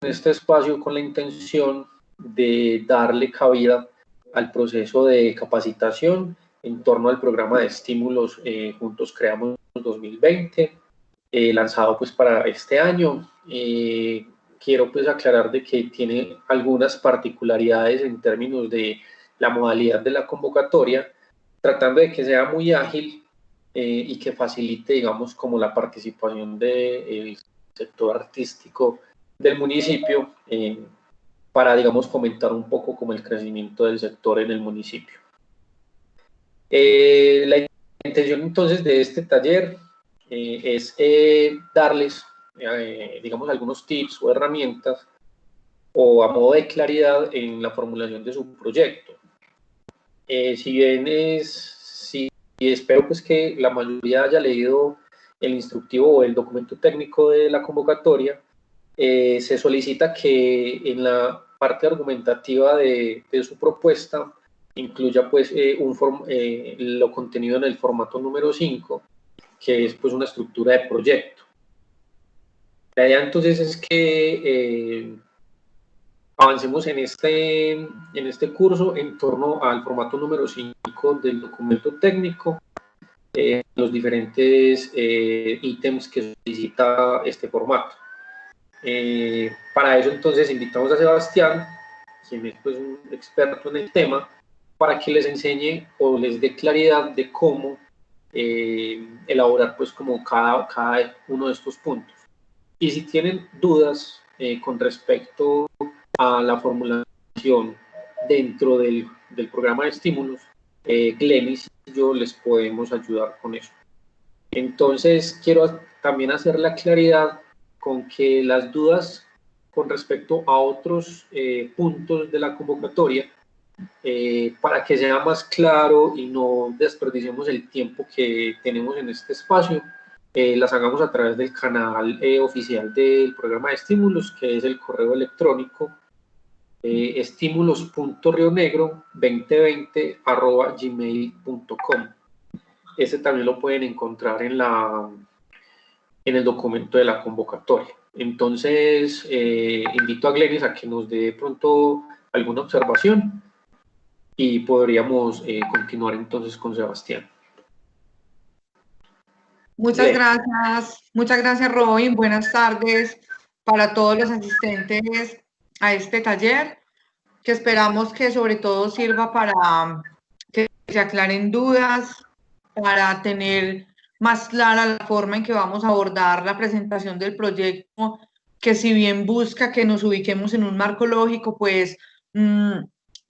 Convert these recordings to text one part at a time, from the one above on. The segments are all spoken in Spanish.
este espacio con la intención de darle cabida al proceso de capacitación en torno al programa de estímulos Juntos Creamos 2020, lanzado pues para este año. Quiero pues aclarar de que tiene algunas particularidades en términos de la modalidad de la convocatoria, tratando de que sea muy ágil y que facilite, digamos, como la participación del sector artístico del municipio para, digamos, fomentar un poco como el crecimiento del sector en el municipio. La intención entonces de este taller es darles, digamos, algunos tips o herramientas o a modo de claridad en la formulación de su proyecto. Si bien espero pues que la mayoría haya leído el instructivo o el documento técnico de la convocatoria, se solicita que en la parte argumentativa de su propuesta incluya pues lo contenido en el formato número 5, que es pues una estructura de proyecto. La idea entonces es que avancemos en este curso en torno al formato número 5 del documento técnico, los diferentes ítems que solicita este formato. Para eso entonces invitamos a Sebastián, quien es pues un experto en el tema, para que les enseñe o les dé claridad de cómo elaborar pues como cada uno de estos puntos. Y si tienen dudas con respecto a la formulación dentro del programa de estímulos, Glenis y yo les podemos ayudar con eso. Entonces quiero también hacer la claridad con que las dudas con respecto a otros puntos de la convocatoria, para que sea más claro y no desperdiciemos el tiempo que tenemos en este espacio, las hagamos a través del canal oficial del programa de estímulos, que es el correo electrónico estímulos.rionegro2020@gmail.com. Ese también lo pueden encontrar en el documento de la convocatoria. Entonces, invito a Glenis a que nos dé pronto alguna observación y podríamos continuar entonces con Sebastián. Muchas gracias Robin, buenas tardes para todos los asistentes a este taller, que esperamos que sobre todo sirva para que se aclaren dudas, para tener más clara la forma en que vamos a abordar la presentación del proyecto, que si bien busca que nos ubiquemos en un marco lógico, pues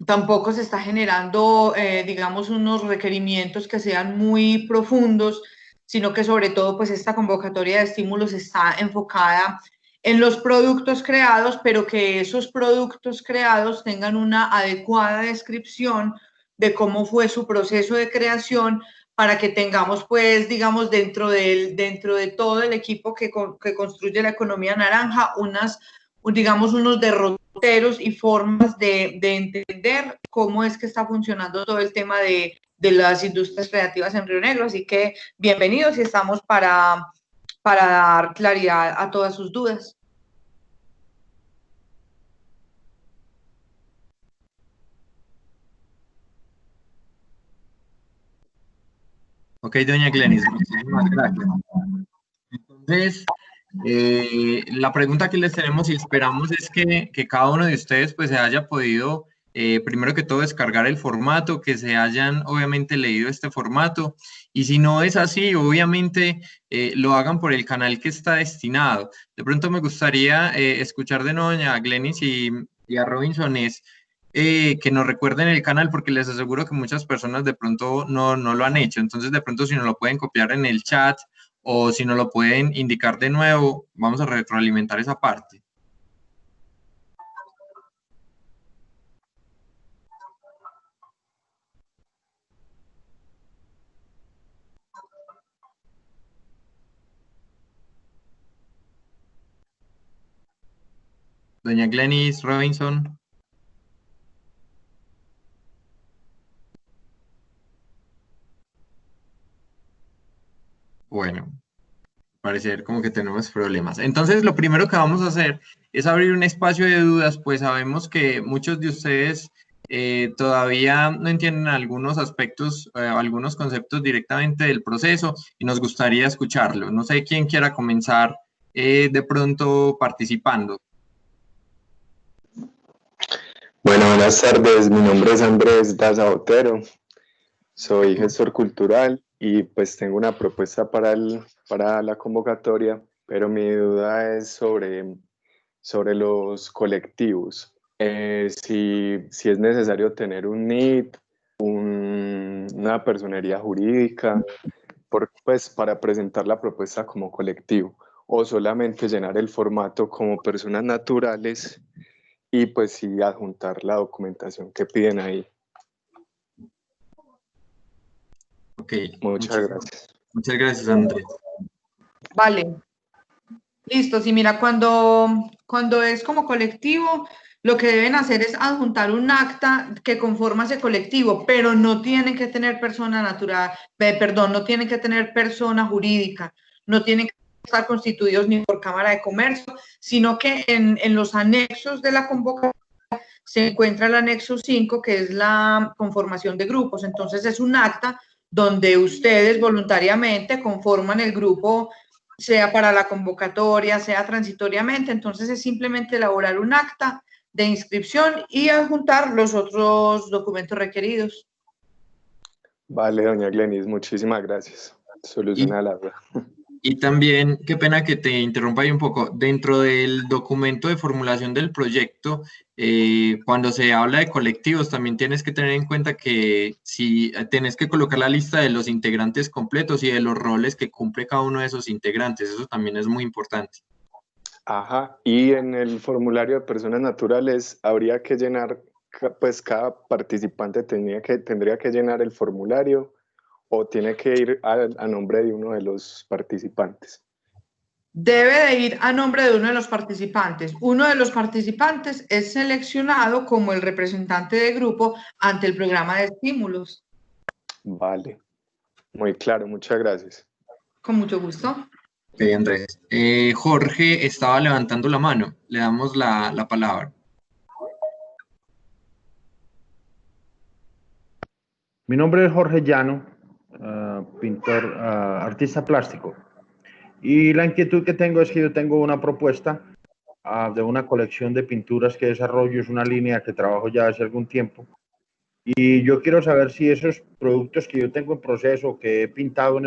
tampoco se está generando, digamos, unos requerimientos que sean muy profundos, sino que sobre todo pues esta convocatoria de estímulos está enfocada en los productos creados, pero que esos productos creados tengan una adecuada descripción de cómo fue su proceso de creación, para que tengamos, pues, digamos, dentro de todo el equipo que construye la economía naranja, digamos, unos derroteros y formas de entender cómo es que está funcionando todo el tema de las industrias creativas en Río Negro. Así que bienvenidos y estamos para dar claridad a todas sus dudas. Ok, doña Glenis, muchísimas gracias. Entonces, la pregunta que les tenemos y esperamos es que cada uno de ustedes pues se haya podido, primero que todo, descargar el formato, que se hayan obviamente leído este formato, y si no es así, obviamente lo hagan por el canal que está destinado. De pronto me gustaría escuchar de nuevo a doña Glenis y a Robinson que nos recuerden el canal, porque les aseguro que muchas personas de pronto no lo han hecho. Entonces, de pronto, si nos lo pueden copiar en el chat o si nos lo pueden indicar de nuevo, vamos a retroalimentar esa parte. Doña Glenis, Robinson. Bueno, parecer como que tenemos problemas. Entonces, lo primero que vamos a hacer es abrir un espacio de dudas, pues sabemos que muchos de ustedes todavía no entienden algunos aspectos, algunos conceptos directamente del proceso y nos gustaría escucharlo. No sé quién quiera comenzar de pronto participando. Bueno, buenas tardes. Mi nombre es Andrés Daza Botero. Soy gestor cultural y pues tengo una propuesta para la convocatoria, pero mi duda es sobre los colectivos. Si es necesario tener un NIT, una personería jurídica, pues para presentar la propuesta como colectivo, o solamente llenar el formato como personas naturales y pues sí adjuntar la documentación que piden ahí. Ok, Muchas gracias. Muchas gracias, Andrés. Vale. Listo, sí, mira, cuando es como colectivo, lo que deben hacer es adjuntar un acta que conforma ese colectivo, pero no tienen que tener persona natural, perdón, no tienen que tener persona jurídica, no tienen que estar constituidos ni por Cámara de Comercio, sino que en los anexos de la convocatoria se encuentra el anexo 5, que es la conformación de grupos. Entonces es un acta donde ustedes voluntariamente conforman el grupo, sea para la convocatoria, sea transitoriamente. Entonces es simplemente elaborar un acta de inscripción y adjuntar los otros documentos requeridos. Vale, doña Glenis, muchísimas gracias. Soluciona la duda. Y también, qué pena que te interrumpa ahí un poco, dentro del documento de formulación del proyecto, cuando se habla de colectivos, también tienes que tener en cuenta que si tienes que colocar la lista de los integrantes completos y de los roles que cumple cada uno de esos integrantes, eso también es muy importante. Ajá, y en el formulario de personas naturales habría que llenar, pues cada participante tendría que llenar el formulario o tiene que ir a nombre de uno de los participantes. Debe de ir a nombre de uno de los participantes. Uno de los participantes es seleccionado como el representante de grupo ante el programa de estímulos. Vale, muy claro, muchas gracias. Con mucho gusto. Ok, Andrés. Jorge estaba levantando la mano, le damos la palabra. Mi nombre es Jorge Llano, pintor, artista plástico. Y la inquietud que tengo es que yo tengo una propuesta de una colección de pinturas que desarrollo, es una línea que trabajo ya hace algún tiempo. Y yo quiero saber si esos productos que yo tengo en proceso, que he pintado en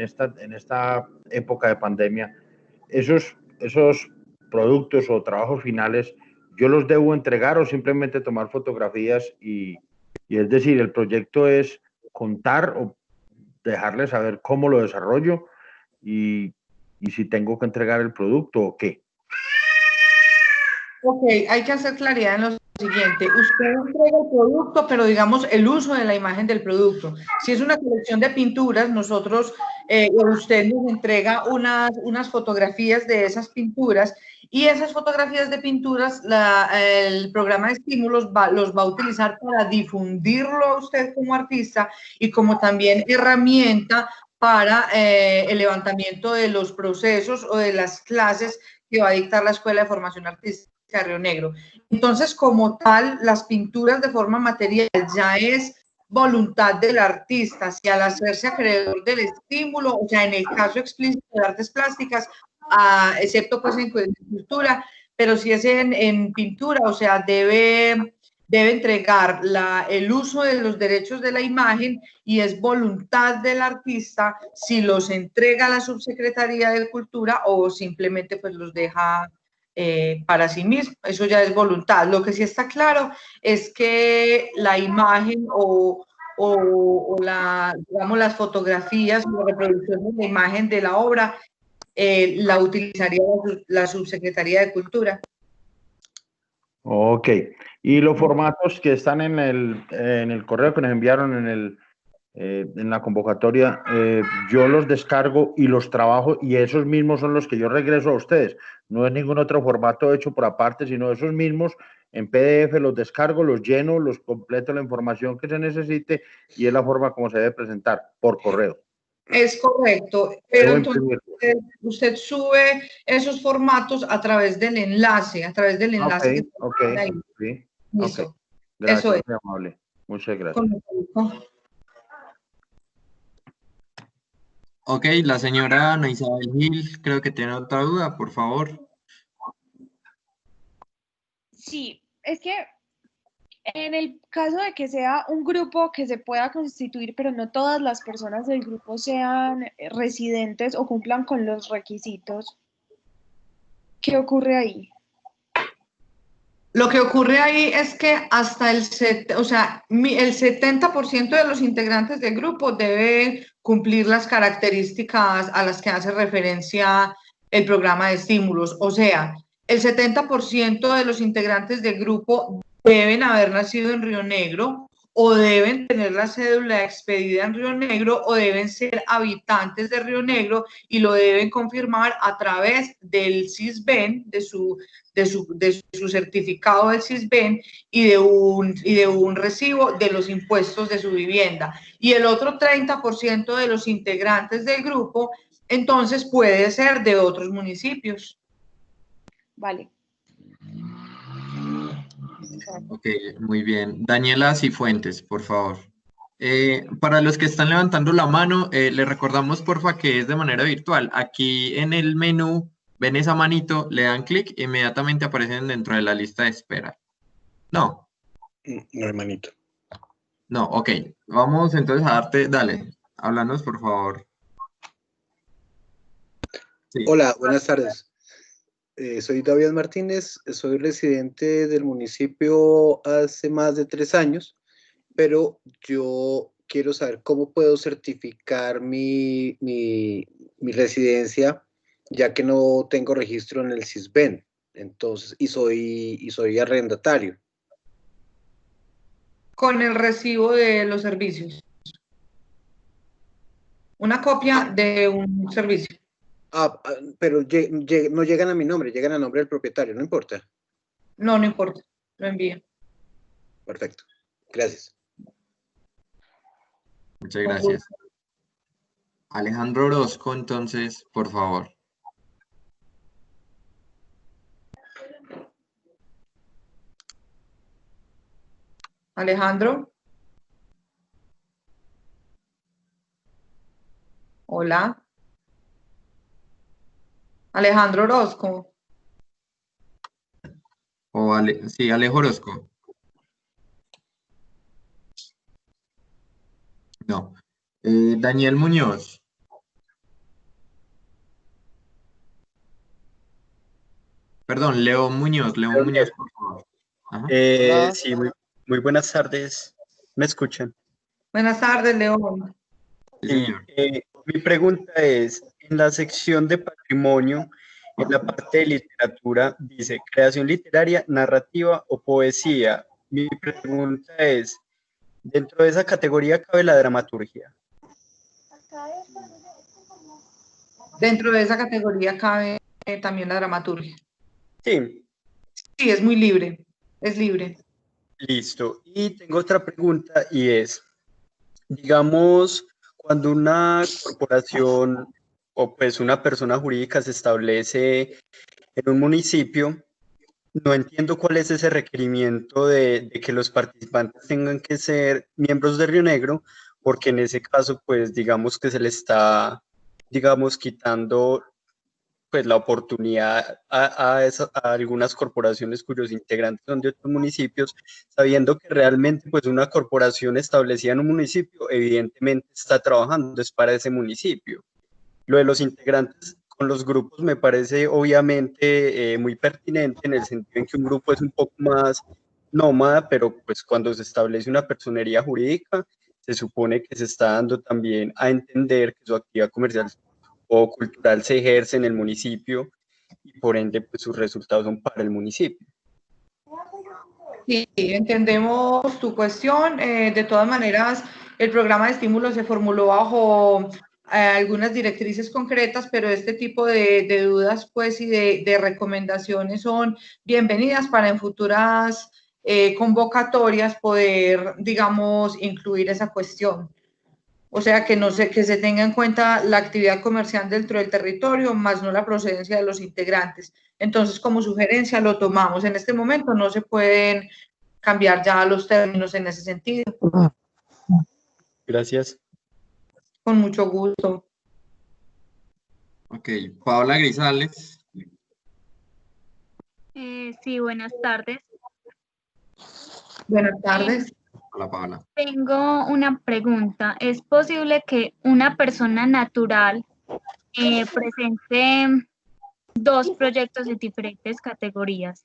esta época de pandemia, esos productos o trabajos finales, yo los debo entregar o simplemente tomar fotografías y es decir, el proyecto es contar o dejarles saber cómo lo desarrollo y si tengo que entregar el producto o qué. Ok, hay que hacer claridad en lo siguiente. Usted entrega el producto, pero digamos el uso de la imagen del producto. Si es una colección de pinturas, nosotros, usted nos entrega unas fotografías de esas pinturas y esas fotografías de pinturas, el programa de estímulos los va a utilizar para difundirlo a usted como artista y como también herramienta para el levantamiento de los procesos o de las clases que va a dictar la Escuela de Formación Artística de Río Negro. Entonces, como tal, las pinturas de forma material ya es voluntad del artista, si al hacerse acreedor del estímulo, o sea, en el caso explícito de artes plásticas, excepto pues en cultura, pero si es en pintura, o sea, debe entregar el uso de los derechos de la imagen y es voluntad del artista si los entrega a la Subsecretaría de Cultura o simplemente pues los deja para sí mismo. Eso ya es voluntad. Lo que sí está claro es que la imagen o digamos, las fotografías o la reproducción de la imagen de la obra la utilizaría la Subsecretaría de Cultura. Ok. Y los formatos que están en el correo que nos enviaron en la convocatoria, yo los descargo y los trabajo y esos mismos son los que yo regreso a ustedes. No es ningún otro formato hecho por aparte, sino esos mismos en PDF los descargo, los lleno, los completo la información que se necesite y es la forma como se debe presentar por correo. Es correcto, pero entonces usted sube esos formatos a través del enlace, que está ahí. Sí. Listo. Gracias, Eso es. muy amable. Muchas gracias. Ok, la señora Ana Isabel Gil creo que tiene otra duda, por favor. Sí, es que en el caso de que sea un grupo que se pueda constituir, pero no todas las personas del grupo sean residentes o cumplan con los requisitos, ¿qué ocurre ahí? Lo que ocurre ahí es que hasta el 70% de los integrantes del grupo deben cumplir las características a las que hace referencia el programa de estímulos. O sea, el 70% de los integrantes del grupo deben haber nacido en Río Negro o deben tener la cédula expedida en Río Negro o deben ser habitantes de Río Negro y lo deben confirmar a través del SISBEN, de su certificado del SISBEN y de un recibo de los impuestos de su vivienda. Y el otro 30% de los integrantes del grupo, entonces, puede ser de otros municipios. Vale. Ok, muy bien. Daniela Cifuentes, por favor. Para los que están levantando la mano, les recordamos, porfa, que es de manera virtual. Aquí en el menú, ven esa manito, le dan clic e inmediatamente aparecen dentro de la lista de espera. No. No, hermanito. No, ok. Vamos entonces a darte, dale, háblanos, por favor. Sí. Hola, buenas tardes. Soy David Martínez, soy residente del municipio hace más de 3 años, pero yo quiero saber cómo puedo certificar mi residencia, ya que no tengo registro en el SISBEN, entonces, y soy arrendatario. Con el recibo de los servicios. Una copia de un servicio. Pero no llegan a mi nombre, llegan a nombre del propietario, ¿no importa? No, no importa, lo envío. Perfecto, gracias. Muchas gracias. Alejandro Orozco, entonces, por favor. Alejandro. Hola. Alejandro Orozco. Sí, Alejo Orozco. No. Daniel Muñoz. Perdón, Leo Muñoz, por favor. Sí, muy buenas tardes. ¿Me escuchan? Buenas tardes, León. Sí, mi pregunta es, en la sección de patrimonio, en la parte de literatura, dice creación literaria, narrativa o poesía. Mi pregunta es, ¿dentro de esa categoría cabe la dramaturgia? Dentro de esa categoría cabe también la dramaturgia. Sí. Sí, es muy libre, es libre. Listo. Y tengo otra pregunta y es, digamos, cuando una corporación o pues una persona jurídica se establece en un municipio, no entiendo cuál es ese requerimiento de que los participantes tengan que ser miembros de Río Negro, porque en ese caso, pues digamos que se le está, digamos, quitando pues la oportunidad a algunas corporaciones cuyos integrantes son de otros municipios, sabiendo que realmente pues una corporación establecida en un municipio evidentemente está trabajando es para ese municipio. Lo de los integrantes con los grupos me parece obviamente muy pertinente en el sentido en que un grupo es un poco más nómada, pero pues cuando se establece una personería jurídica se supone que se está dando también a entender que su actividad comercial o cultural se ejerce en el municipio y por ende pues sus resultados son para el municipio. Sí, entendemos tu cuestión. De todas maneras, el programa de estímulo se formuló bajo algunas directrices concretas, pero este tipo de dudas pues y de recomendaciones son bienvenidas para en futuras convocatorias poder, digamos, incluir esa cuestión. O sea, que se tenga en cuenta la actividad comercial dentro del territorio, más no la procedencia de los integrantes. Entonces, como sugerencia lo tomamos. En este momento no se pueden cambiar ya los términos en ese sentido. Gracias. Con mucho gusto. Ok, Paola Grisales. Sí, buenas tardes. Buenas tardes. Hola, Paola. Tengo una pregunta. ¿Es posible que una persona natural presente 2 proyectos en diferentes categorías?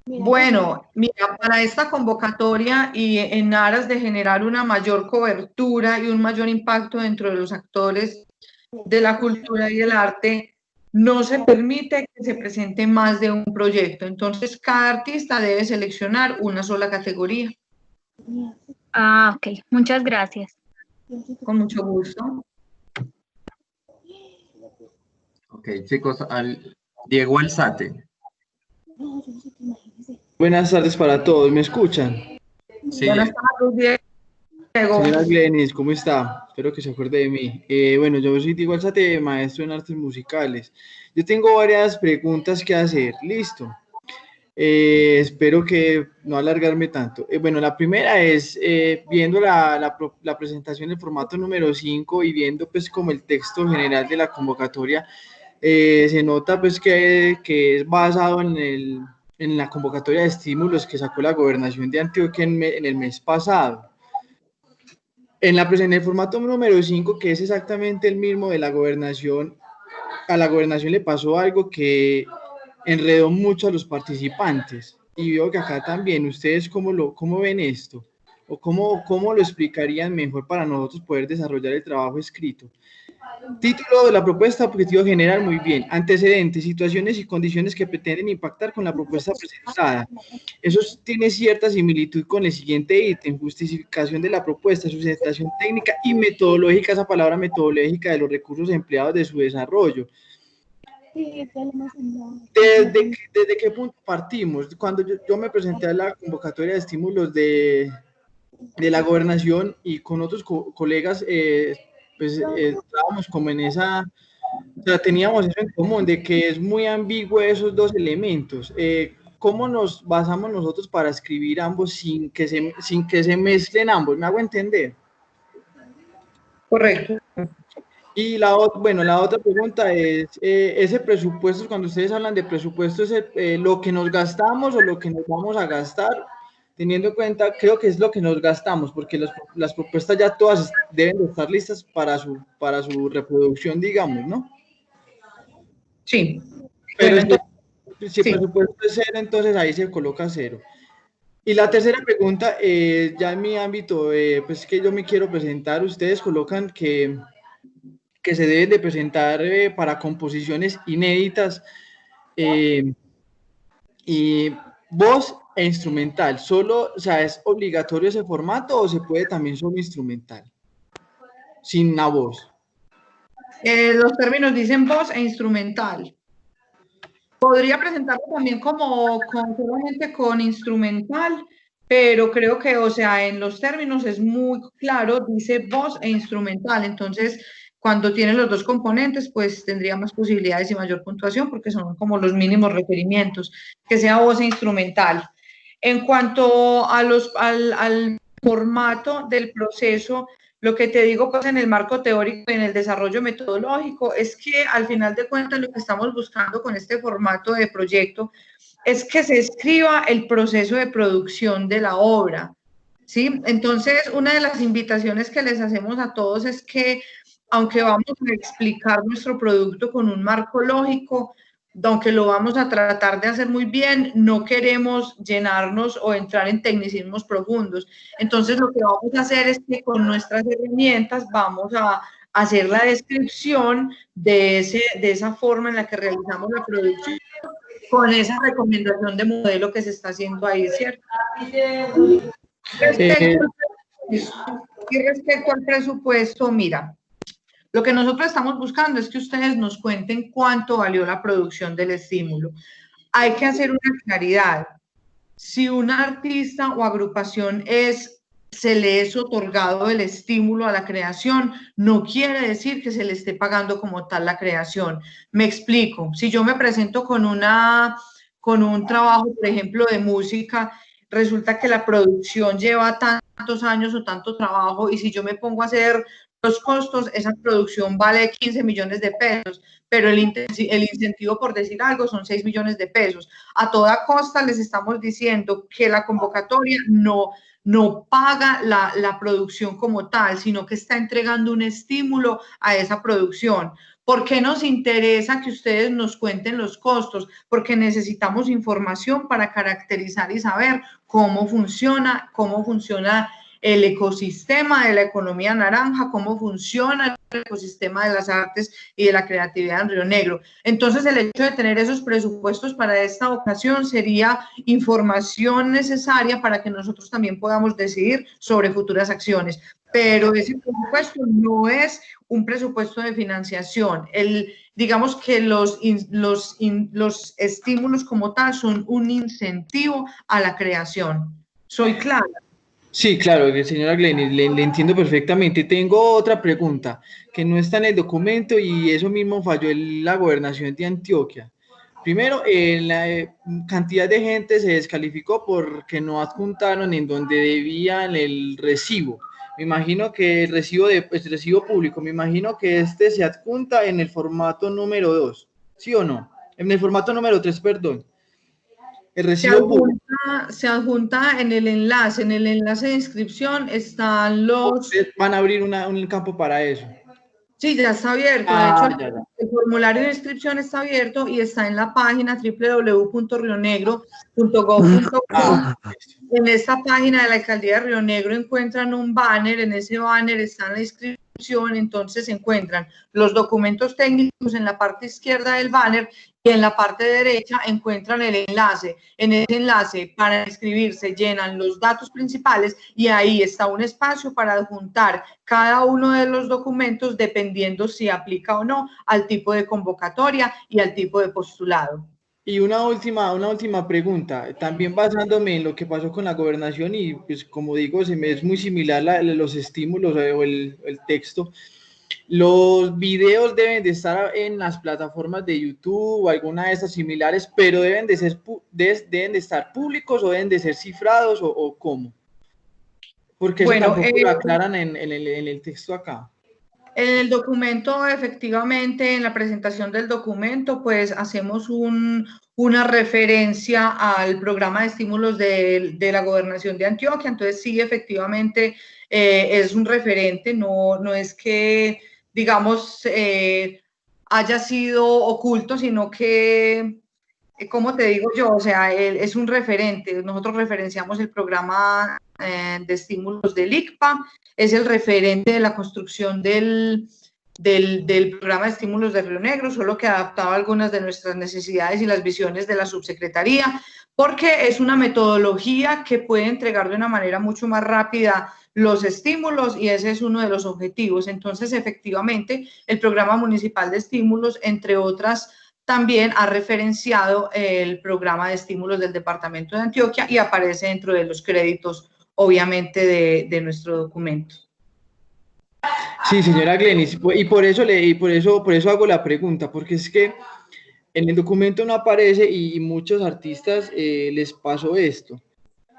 Bueno, mira, para esta convocatoria y en aras de generar una mayor cobertura y un mayor impacto dentro de los actores de la cultura y el arte, no se permite que se presente más de un proyecto. Entonces, cada artista debe seleccionar una sola categoría. Ah, ok. Muchas gracias. Con mucho gusto. Ok, chicos, Diego Alzate. Buenas tardes para todos, ¿me escuchan? Sí, Buenas tardes, Diego. Señora Glenis, ¿cómo está? Espero que se acuerde de mí. Bueno, yo soy Diego Alzate, maestro en artes musicales. Yo tengo varias preguntas que hacer, listo. Espero que no alargarme tanto. Bueno, la primera es, viendo la presentación del formato número 5 y viendo pues como el texto general de la convocatoria, se nota pues que es basado en la convocatoria de estímulos que sacó la Gobernación de Antioquia en el mes pasado. En el formato número 5, que es exactamente el mismo de la Gobernación, a la Gobernación le pasó algo que enredó mucho a los participantes. Y veo que acá también, ¿ustedes cómo ven esto? ¿O cómo lo explicarían mejor para nosotros poder desarrollar el trabajo escrito? Título de la propuesta, objetivo general, muy bien. Antecedentes, situaciones y condiciones que pretenden impactar con la propuesta presentada. Eso tiene cierta similitud con el siguiente ítem, justificación de la propuesta, sustentación técnica y metodológica, esa palabra metodológica de los recursos empleados de su desarrollo. ¿Desde qué punto partimos? Cuando yo me presenté a la convocatoria de estímulos de la Gobernación y con otros colegas, pues estábamos como en esa, o sea, teníamos eso en común, de que es muy ambiguo esos dos elementos. ¿Cómo nos basamos nosotros para escribir ambos sin que se mezclen ambos? ¿Me hago entender? Correcto. Y la otra pregunta es, ese presupuesto, cuando ustedes hablan de presupuesto, ¿es lo que nos gastamos o lo que nos vamos a gastar? Teniendo en cuenta, creo que es lo que nos gastamos, porque las propuestas ya todas deben de estar listas para su reproducción, digamos, ¿no? Sí. Pero Bueno, si el presupuesto es 0, entonces ahí se coloca 0. Y la tercera pregunta, ya en mi ámbito, pues que yo me quiero presentar, ustedes colocan que se deben de presentar para composiciones inéditas y voz e instrumental. Solo, o sea, ¿es obligatorio ese formato o se puede también solo instrumental? Sin una voz. Los términos dicen voz e instrumental. Podría presentarlo también solamente con instrumental, pero creo que, o sea, en los términos es muy claro, dice voz e instrumental. Entonces, cuando tiene los dos componentes, pues tendría más posibilidades y mayor puntuación porque son como los mínimos requerimientos, que sea voz e instrumental. En cuanto a al formato del proceso, lo que te digo pues en el marco teórico y en el desarrollo metodológico es que al final de cuentas lo que estamos buscando con este formato de proyecto es que se escriba el proceso de producción de la obra, ¿sí? Entonces, una de las invitaciones que les hacemos a todos es que, aunque vamos a explicar nuestro producto con un marco lógico, aunque lo vamos a tratar de hacer muy bien, no queremos llenarnos o entrar en tecnicismos profundos. Entonces, lo que vamos a hacer es que con nuestras herramientas vamos a hacer la descripción de esa forma en la que realizamos la producción, con esa recomendación de modelo que se está haciendo ahí, ¿cierto? Respecto al presupuesto, mira, lo que nosotros estamos buscando es que ustedes nos cuenten cuánto valió la producción del estímulo. Hay que hacer una claridad. Si un artista o agrupación es se le es otorgado el estímulo a la creación, no quiere decir que se le esté pagando como tal la creación. Me explico. Si yo me presento con un trabajo, por ejemplo, de música, resulta que la producción lleva tantos años o tanto trabajo, y si yo me pongo a hacer los costos, esa producción vale 15 millones de pesos, pero el incentivo, por decir algo, son 6 millones de pesos. A toda costa les estamos diciendo que la convocatoria no paga la producción como tal, sino que está entregando un estímulo a esa producción. ¿Por qué nos interesa que ustedes nos cuenten los costos? Porque necesitamos información para caracterizar y saber cómo funciona el ecosistema de la economía naranja, cómo funciona el ecosistema de las artes y de la creatividad en Río Negro. Entonces, el hecho de tener esos presupuestos para esta ocasión sería información necesaria para que nosotros también podamos decidir sobre futuras acciones. Pero ese presupuesto no es un presupuesto de financiación. Digamos que los estímulos como tal son un incentivo a la creación. ¿Soy clara? Sí, claro, señora Glenis, le entiendo perfectamente. Tengo otra pregunta que no está en el documento y eso mismo falló en la gobernación de Antioquia. Primero, la cantidad de gente se descalificó porque no adjuntaron en donde debían el recibo. Me imagino que el recibo público, me imagino que este se adjunta en el formato número 2, ¿sí o no? En el formato número 3, perdón. El recibo público. Se adjunta en el enlace de inscripción están los... Ustedes van a abrir un campo para eso. Sí, ya está abierto. De hecho, el formulario de inscripción está abierto y está en la página www.rionegro.gov.co. En esta página de la Alcaldía de Río Negro encuentran un banner, en ese banner está la inscripción, entonces se encuentran los documentos técnicos en la parte izquierda del banner y en la parte derecha encuentran el enlace. En ese enlace, para inscribirse, llenan los datos principales y ahí está un espacio para adjuntar cada uno de los documentos dependiendo si aplica o no al tipo de convocatoria y al tipo de postulado. Y una última pregunta, también basándome en lo que pasó con la gobernación y pues como digo, es muy similar los estímulos o el texto. Los videos deben de estar en las plataformas de YouTube o alguna de estas similares, pero deben de estar públicos o deben de ser cifrados o ¿cómo? Porque eso tampoco lo aclaran en el texto acá. En el documento, efectivamente, en la presentación del documento, pues hacemos una referencia al programa de estímulos de la Gobernación de Antioquia. Entonces, sí, efectivamente, es un referente, no es que, digamos, haya sido oculto, sino que, ¿cómo te digo yo? O sea, es un referente. Nosotros referenciamos el programa de estímulos del ICPA, es el referente de la construcción del programa de estímulos de Río Negro, solo que adaptaba algunas de nuestras necesidades y las visiones de la subsecretaría, porque es una metodología que puede entregar de una manera mucho más rápida los estímulos y ese es uno de los objetivos. Entonces, efectivamente, el programa municipal de estímulos, entre otras, también ha referenciado el programa de estímulos del departamento de Antioquia y aparece dentro de los créditos, obviamente, de nuestro documento. Sí, señora Glenis, y por eso hago la pregunta, porque es que en el documento no aparece y muchos artistas les pasó esto,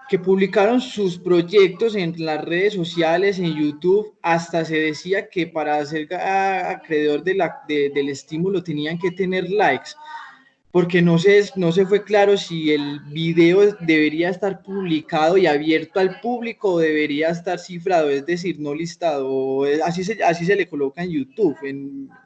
que publicaron sus proyectos en las redes sociales, en YouTube, hasta se decía que para ser acreedor del estímulo tenían que tener likes, porque no se fue claro si el video debería estar publicado y abierto al público o debería estar cifrado, es decir, no listado, así se le coloca en YouTube,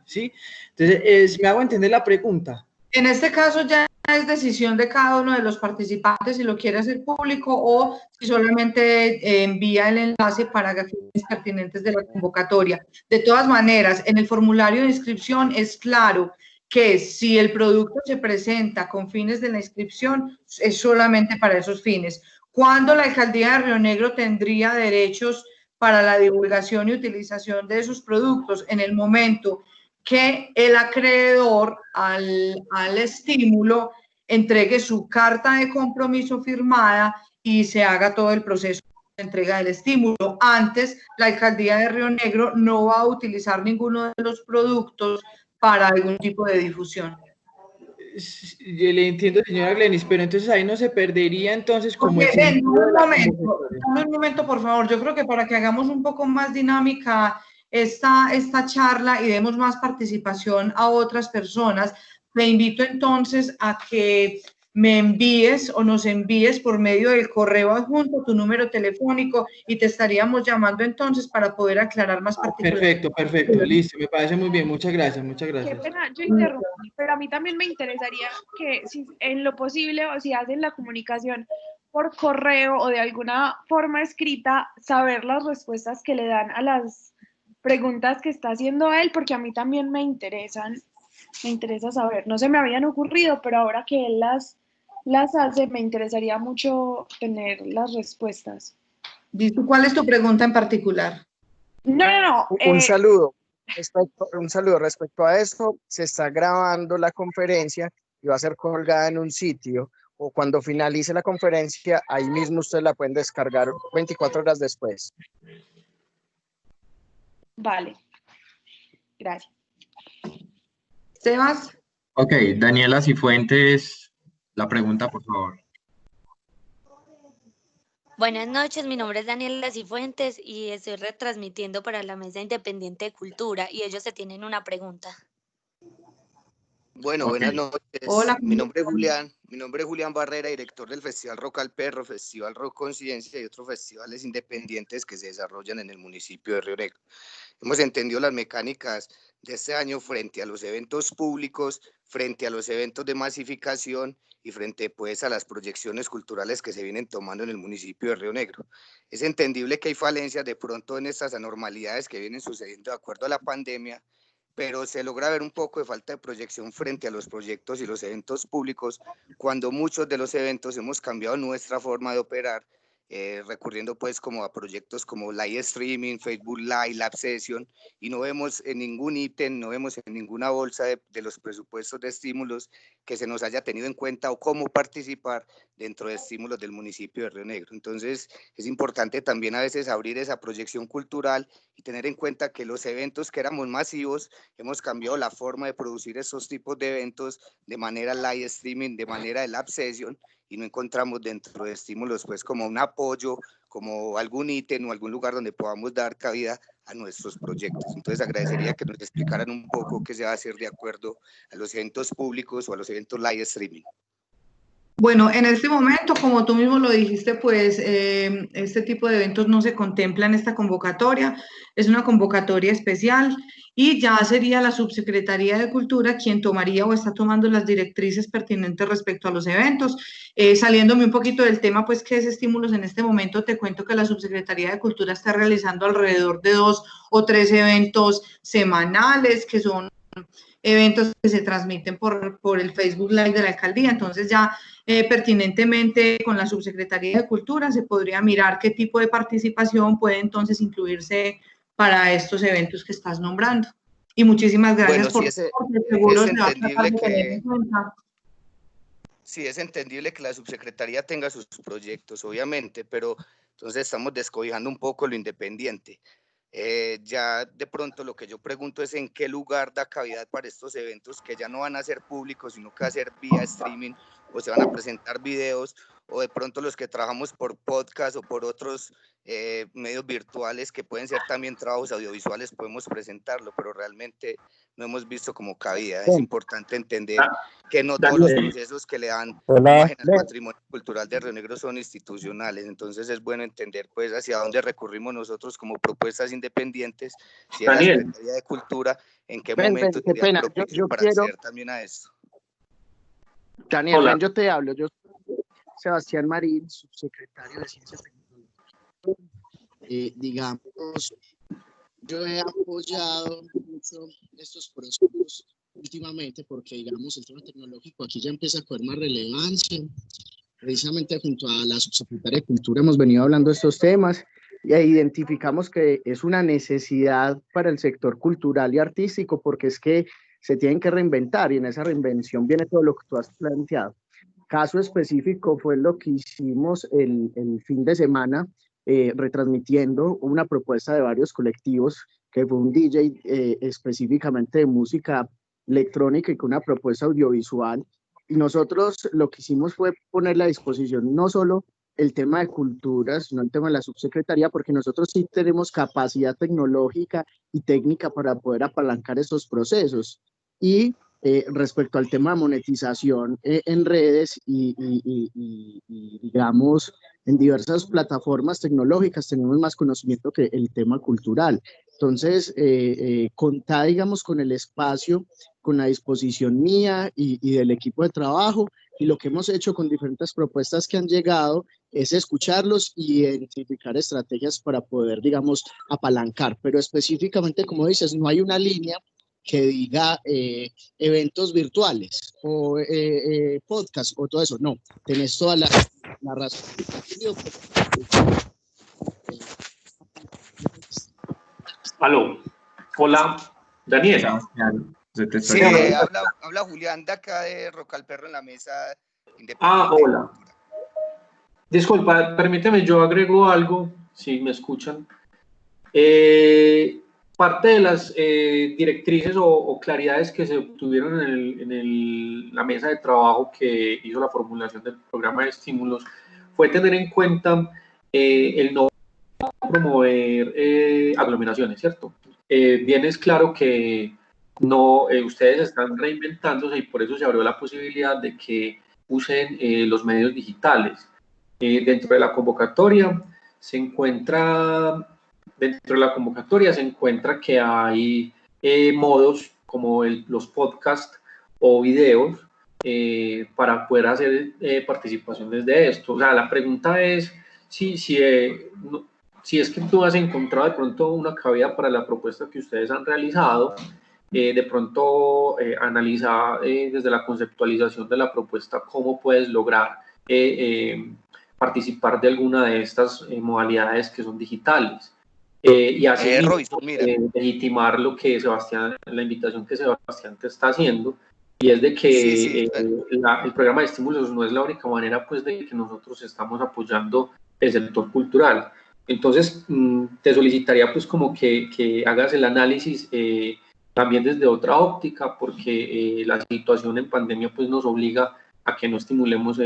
¿sí? Entonces, me hago entender la pregunta. En este caso ya es decisión de cada uno de los participantes si lo quiere hacer público o si solamente envía el enlace para fines pertinentes de la convocatoria. De todas maneras, en el formulario de inscripción es claro que si el producto se presenta con fines de la inscripción, es solamente para esos fines. ¿Cuándo la Alcaldía de Río Negro tendría derechos para la divulgación y utilización de esos productos? En el momento que el acreedor al estímulo entregue su carta de compromiso firmada y se haga todo el proceso entrega del estímulo. Antes, la alcaldía de Río Negro no va a utilizar ninguno de los productos para algún tipo de difusión. Yo le entiendo, señora Glenis, pero entonces ahí no se perdería entonces como el Ven, sentido de la un momento, por favor. Yo creo que para que hagamos un poco más dinámica esta charla y demos más participación a otras personas, te invito entonces a que me envíes o nos envíes por medio del correo adjunto tu número telefónico y te estaríamos llamando entonces para poder aclarar más particularidades. Perfecto, listo, me parece muy bien, muchas gracias. Qué pena, yo interrumpí, pero a mí también me interesaría que si en lo posible o si hacen la comunicación por correo o de alguna forma escrita, saber las respuestas que le dan a las preguntas que está haciendo él, porque a mí también me interesa saber, no se me habían ocurrido, pero ahora que él las hace, me interesaría mucho tener las respuestas. ¿Cuál es tu pregunta en particular? No. Un saludo respecto a esto. Se está grabando la conferencia y va a ser colgada en un sitio, o cuando finalice la conferencia, ahí mismo ustedes la pueden descargar 24 horas después. Vale. Gracias. Sebas. Ok, Daniela Cifuentes, la pregunta, por favor. Buenas noches, mi nombre es Daniela Cifuentes y estoy retransmitiendo para la Mesa Independiente de Cultura y ellos se tienen una pregunta. Bueno, buenas noches. Hola. Mi nombre es Julián Barrera, director del Festival Rock al Perro, Festival Rock Conciencia y otros festivales independientes que se desarrollan en el municipio de Río Negro. Hemos entendido las mecánicas de este año frente a los eventos públicos, frente a los eventos de masificación y frente pues a las proyecciones culturales que se vienen tomando en el municipio de Río Negro. Es entendible que hay falencias de pronto en estas anormalidades que vienen sucediendo de acuerdo a la pandemia, pero se logra ver un poco de falta de proyección frente a los proyectos y los eventos públicos, cuando muchos de los eventos hemos cambiado nuestra forma de operar, recurriendo pues como a proyectos como live streaming, Facebook Live, Lab Session, y no vemos en ningún ítem, no vemos en ninguna bolsa de los presupuestos de estímulos que se nos haya tenido en cuenta o cómo participar dentro de estímulos del municipio de Río Negro. Entonces es importante también a veces abrir esa proyección cultural y tener en cuenta que los eventos que éramos masivos, hemos cambiado la forma de producir esos tipos de eventos de manera live streaming, de manera de Lab Session, y no encontramos dentro de estímulos pues como un apoyo, como algún ítem o algún lugar donde podamos dar cabida a nuestros proyectos. Entonces agradecería que nos explicaran un poco qué se va a hacer de acuerdo a los eventos públicos o a los eventos live streaming. Bueno, en este momento, como tú mismo lo dijiste, pues este tipo de eventos no se contempla en esta convocatoria, es una convocatoria especial y ya sería la Subsecretaría de Cultura quien tomaría o está tomando las directrices pertinentes respecto a los eventos. Saliéndome un poquito del tema, pues, ¿qué es estímulos? En este momento te cuento que la Subsecretaría de Cultura está realizando alrededor de 2 o 3 eventos semanales, que son eventos que se transmiten por el Facebook Live de la alcaldía. Entonces ya pertinentemente con la Subsecretaría de Cultura se podría mirar qué tipo de participación puede entonces incluirse para estos eventos que estás nombrando. Y muchísimas gracias bueno, seguro se va a tratar de tener en cuenta. Sí, es entendible que la subsecretaría tenga sus proyectos, obviamente, pero entonces estamos descobijando un poco lo independiente. Ya de pronto lo que yo pregunto es en qué lugar da cavidad para estos eventos que ya no van a ser públicos, sino que va a ser vía streaming, o se van a presentar videos, o de pronto los que trabajamos por podcast o por otros medios virtuales que pueden ser también trabajos audiovisuales, podemos presentarlo, pero realmente no hemos visto como cabida. Es importante entender que no todos los procesos que le dan imagen al patrimonio cultural de Río Negro son institucionales, entonces es bueno entender pues hacia dónde recurrimos nosotros como propuestas independientes, si es la Secretaría de Cultura, en qué momento sería propicio para acceder también a esto. Daniel, yo te hablo, yo soy Sebastián Marín, subsecretario de Ciencias Tecnológicas. Digamos, yo he apoyado mucho estos procesos últimamente porque, digamos, el tema tecnológico aquí ya empieza a coger más relevancia. Precisamente junto a la subsecretaria de Cultura hemos venido hablando de estos temas y identificamos que es una necesidad para el sector cultural y artístico porque es que se tienen que reinventar y en esa reinvención viene todo lo que tú has planteado. Caso específico fue lo que hicimos el fin de semana retransmitiendo una propuesta de varios colectivos, que fue un DJ específicamente de música electrónica y con una propuesta audiovisual. Y nosotros lo que hicimos fue ponerle a disposición no solo el tema de cultura, sino el tema de la subsecretaría, porque nosotros sí tenemos capacidad tecnológica y técnica para poder apalancar esos procesos. Y respecto al tema de monetización en redes y digamos, en diversas plataformas tecnológicas tenemos más conocimiento que el tema cultural. Entonces, contá, digamos, con el espacio, con la disposición mía y del equipo de trabajo, y lo que hemos hecho con diferentes propuestas que han llegado es escucharlos y identificar estrategias para poder, digamos, apalancar. Pero específicamente, como dices, no hay una línea que diga eventos virtuales o podcast o todo eso. No, tenés toda la razón. Aló, hola, Daniel. Sí, habla Julián de acá de Roca al Perro en la mesa independiente. Hola. Disculpa, permíteme, yo agrego algo, si me escuchan. Parte de las directrices o claridades que se obtuvieron en la mesa de trabajo que hizo la formulación del programa de estímulos fue tener en cuenta el no promover aglomeraciones, ¿cierto? Bien es claro que no, ustedes están reinventándose y por eso se abrió la posibilidad de que usen los medios digitales. Dentro de la convocatoria se encuentra que hay modos como los podcasts o videos para poder hacer participaciones de esto. O sea, la pregunta es si es que tú has encontrado de pronto una cabida para la propuesta que ustedes han realizado, de pronto analizar desde la conceptualización de la propuesta cómo puedes lograr participar de alguna de estas modalidades que son digitales. Y así legitimar lo que la invitación que Sebastián te está haciendo, y es de que el programa de estímulos no es la única manera pues de que nosotros estamos apoyando el sector cultural. Entonces te solicitaría pues como que hagas el análisis también desde otra óptica, porque la situación en pandemia pues nos obliga a que no estimulemos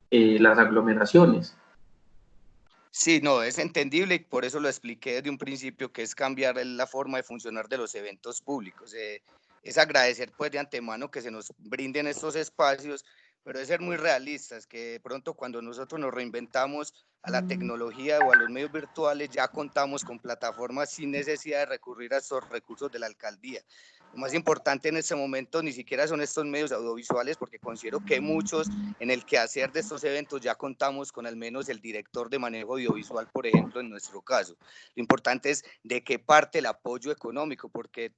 las aglomeraciones. Sí, no, es entendible y por eso lo expliqué desde un principio, que es cambiar la forma de funcionar de los eventos públicos. Es agradecer pues de antemano que se nos brinden estos espacios, pero es ser muy realistas, que de pronto cuando nosotros nos reinventamos a la tecnología o a los medios virtuales ya contamos con plataformas sin necesidad de recurrir a estos recursos de la alcaldía. Lo más importante en este momento ni siquiera son estos medios audiovisuales, porque considero que muchos en el quehacer de estos eventos ya contamos con al menos el director de manejo audiovisual, por ejemplo, en nuestro caso. Lo importante es de qué parte el apoyo económico, porque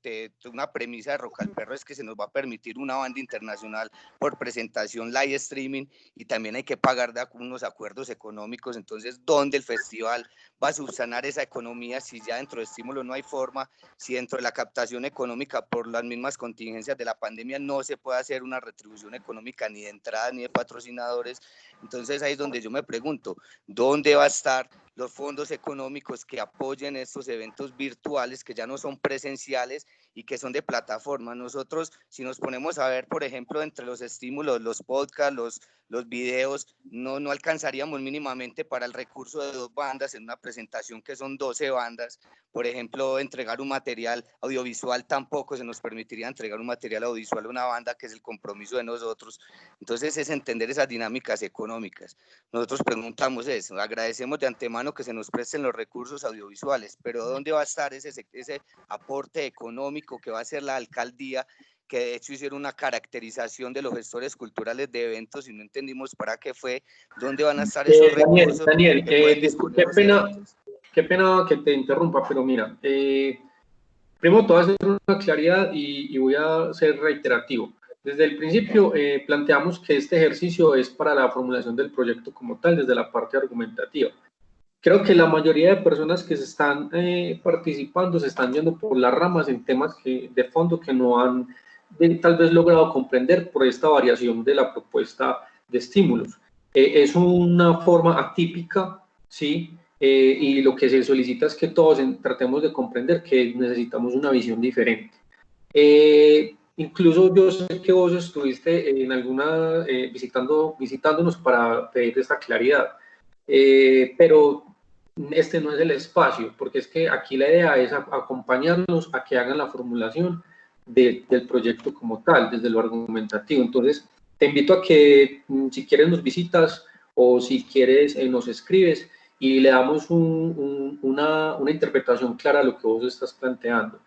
una premisa de Roca al Perro es que se nos va a permitir una banda internacional por presentación live streaming, y también hay que pagar de unos acuerdos económicos. Entonces, ¿dónde el festival va a subsanar esa economía si ya dentro de estímulo no hay forma, si dentro de la captación económica por las mismas contingencias de la pandemia no se puede hacer una retribución económica ni de entrada ni de patrocinadores? Entonces ahí es donde yo me pregunto, ¿dónde va a estar los fondos económicos que apoyen estos eventos virtuales que ya no son presenciales y que son de plataforma? Nosotros, si nos ponemos a ver, por ejemplo, entre los estímulos, los podcasts, los videos, no alcanzaríamos mínimamente para el recurso de 2 bandas en una presentación que son 12 bandas. Por ejemplo, entregar un material audiovisual tampoco se nos permitiría entregar un material audiovisual a una banda, que es el compromiso de nosotros. Entonces es entender esas dinámicas económicas. Nosotros preguntamos eso, agradecemos de antemano que se nos presten los recursos audiovisuales, pero ¿dónde va a estar ese aporte económico que va a hacer la alcaldía? Que de hecho hicieron una caracterización de los gestores culturales de eventos y no entendimos para qué fue, dónde van a estar esos recursos. Daniel, qué pena que te interrumpa, pero mira, primero te voy a hacer una claridad y voy a ser reiterativo. Desde el principio planteamos que este ejercicio es para la formulación del proyecto como tal, desde la parte argumentativa. Creo que la mayoría de personas que se están participando se están yendo por las ramas en temas de fondo que no han tal vez logrado comprender por esta variación de la propuesta de estímulos. Es una forma atípica, ¿sí?, y lo que se solicita es que todos tratemos de comprender que necesitamos una visión diferente. Incluso yo sé que vos estuviste en alguna, visitándonos para pedir esta claridad, pero este no es el espacio, porque es que aquí la idea es acompañarnos a que hagan la formulación del proyecto como tal, desde lo argumentativo. Entonces, te invito a que si quieres nos visitas o si quieres nos escribes y le damos una interpretación clara a lo que vos estás planteando.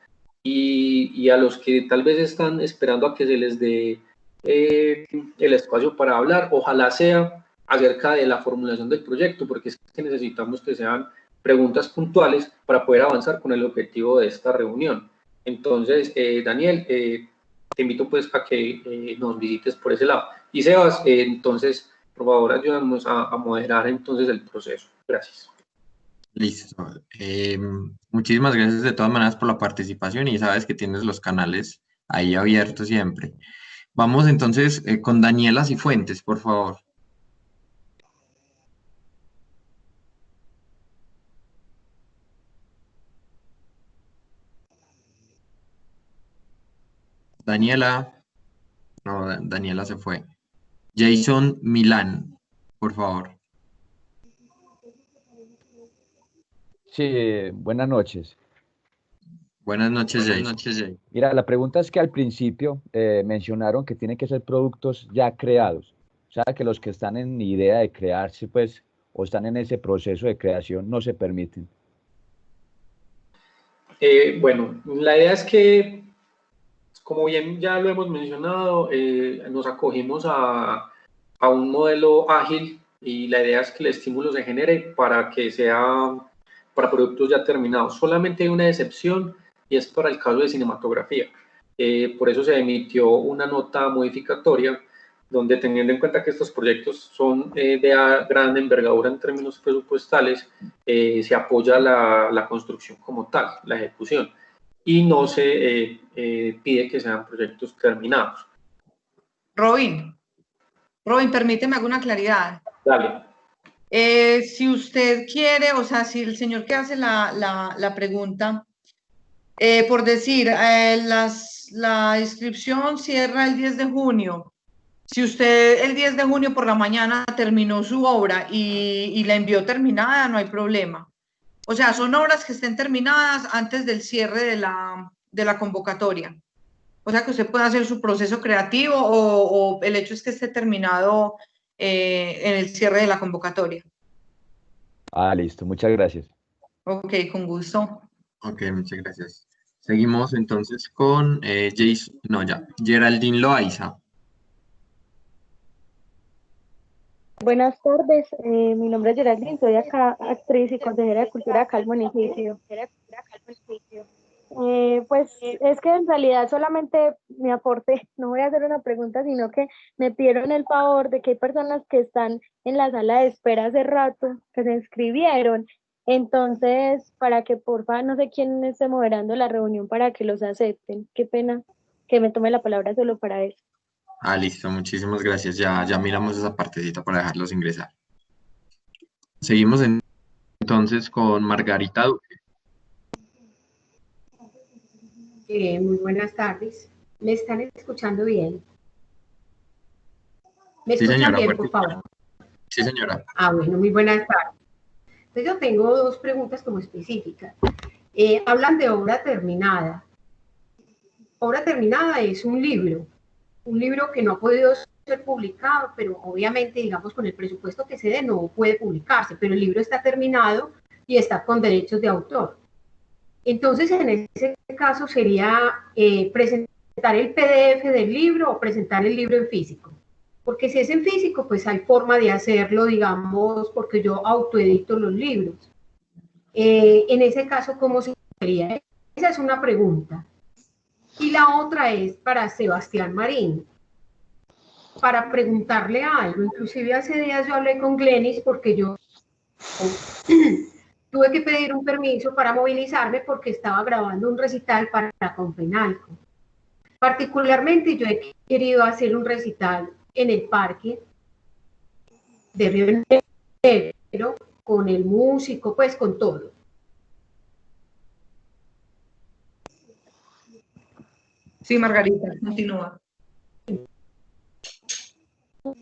Y a los que tal vez están esperando a que se les dé el espacio para hablar, ojalá sea acerca de la formulación del proyecto, porque es que necesitamos que sean preguntas puntuales para poder avanzar con el objetivo de esta reunión. Entonces, Daniel, te invito pues a que nos visites por ese lado. Y Sebas, entonces, por favor, ayúdanos a moderar entonces el proceso. Gracias. Listo. Muchísimas gracias de todas maneras por la participación y sabes que tienes los canales ahí abiertos siempre. Vamos entonces con Daniela Cifuentes, por favor. Daniela. No, Daniela se fue. Jason Milán, por favor. Sí, buenas noches. Buenas noches, Jay. Mira, la pregunta es que al principio mencionaron que tienen que ser productos ya creados. O sea, que los que están en idea de crearse, pues, o están en ese proceso de creación, no se permiten. Bueno, la idea es que, como bien ya lo hemos mencionado, nos acogimos a un modelo ágil y la idea es que el estímulo se genere para que sea para productos ya terminados. Solamente hay una excepción y es para el caso de cinematografía. Por eso se emitió una nota modificatoria donde, teniendo en cuenta que estos proyectos son de gran envergadura en términos presupuestales, se apoya la construcción como tal, la ejecución, y no se pide que sean proyectos terminados. Robin, permíteme alguna claridad. Dale. Si usted quiere, o sea, si el señor que hace la pregunta, por decir, la inscripción cierra el 10 de junio. Si usted el 10 de junio por la mañana terminó su obra y la envió terminada, no hay problema. O sea, son obras que estén terminadas antes del cierre de la convocatoria. O sea, que usted pueda hacer su proceso creativo o el hecho es que esté terminado en el cierre de la convocatoria. Ah, listo. Muchas gracias. Ok, con gusto. Ok, muchas gracias. Seguimos entonces con Geraldine Loaiza. Buenas tardes, mi nombre es Geraldine, soy acá actriz y consejera de cultura acá al municipio. Pues es que en realidad solamente me aporté, no voy a hacer una pregunta, sino que me pidieron el favor de que hay personas que están en la sala de espera hace rato, que se inscribieron, entonces para que porfa, no sé quién esté moderando la reunión para que los acepten. Qué pena que me tome la palabra solo para eso. Ah, listo, muchísimas gracias. Ya miramos esa partecita para dejarlos ingresar. Seguimos entonces con Margarita Duque. Muy buenas tardes. ¿Me están escuchando bien? ¿Me Sí, escuchan señora, bien, por favor? Sí, señora. Ah, bueno, muy buenas tardes. Entonces yo tengo dos preguntas como específicas. Hablan de obra terminada. Obra terminada es un libro que no ha podido ser publicado, pero obviamente, digamos, con el presupuesto que se dé no puede publicarse, pero el libro está terminado y está con derechos de autor. Entonces, en ese caso sería presentar el PDF del libro o presentar el libro en físico. Porque si es en físico, pues hay forma de hacerlo, digamos, porque yo autoedito los libros. En ese caso, ¿cómo sería? Esa es una pregunta. Y la otra es para Sebastián Marín, para preguntarle algo. Inclusive hace días yo hablé con Glenis porque yo tuve que pedir un permiso para movilizarme porque estaba grabando un recital para la Confenalco. Particularmente yo he querido hacer un recital en el parque de Río Negro con el músico, pues con todo. Sí, Margarita, continúa.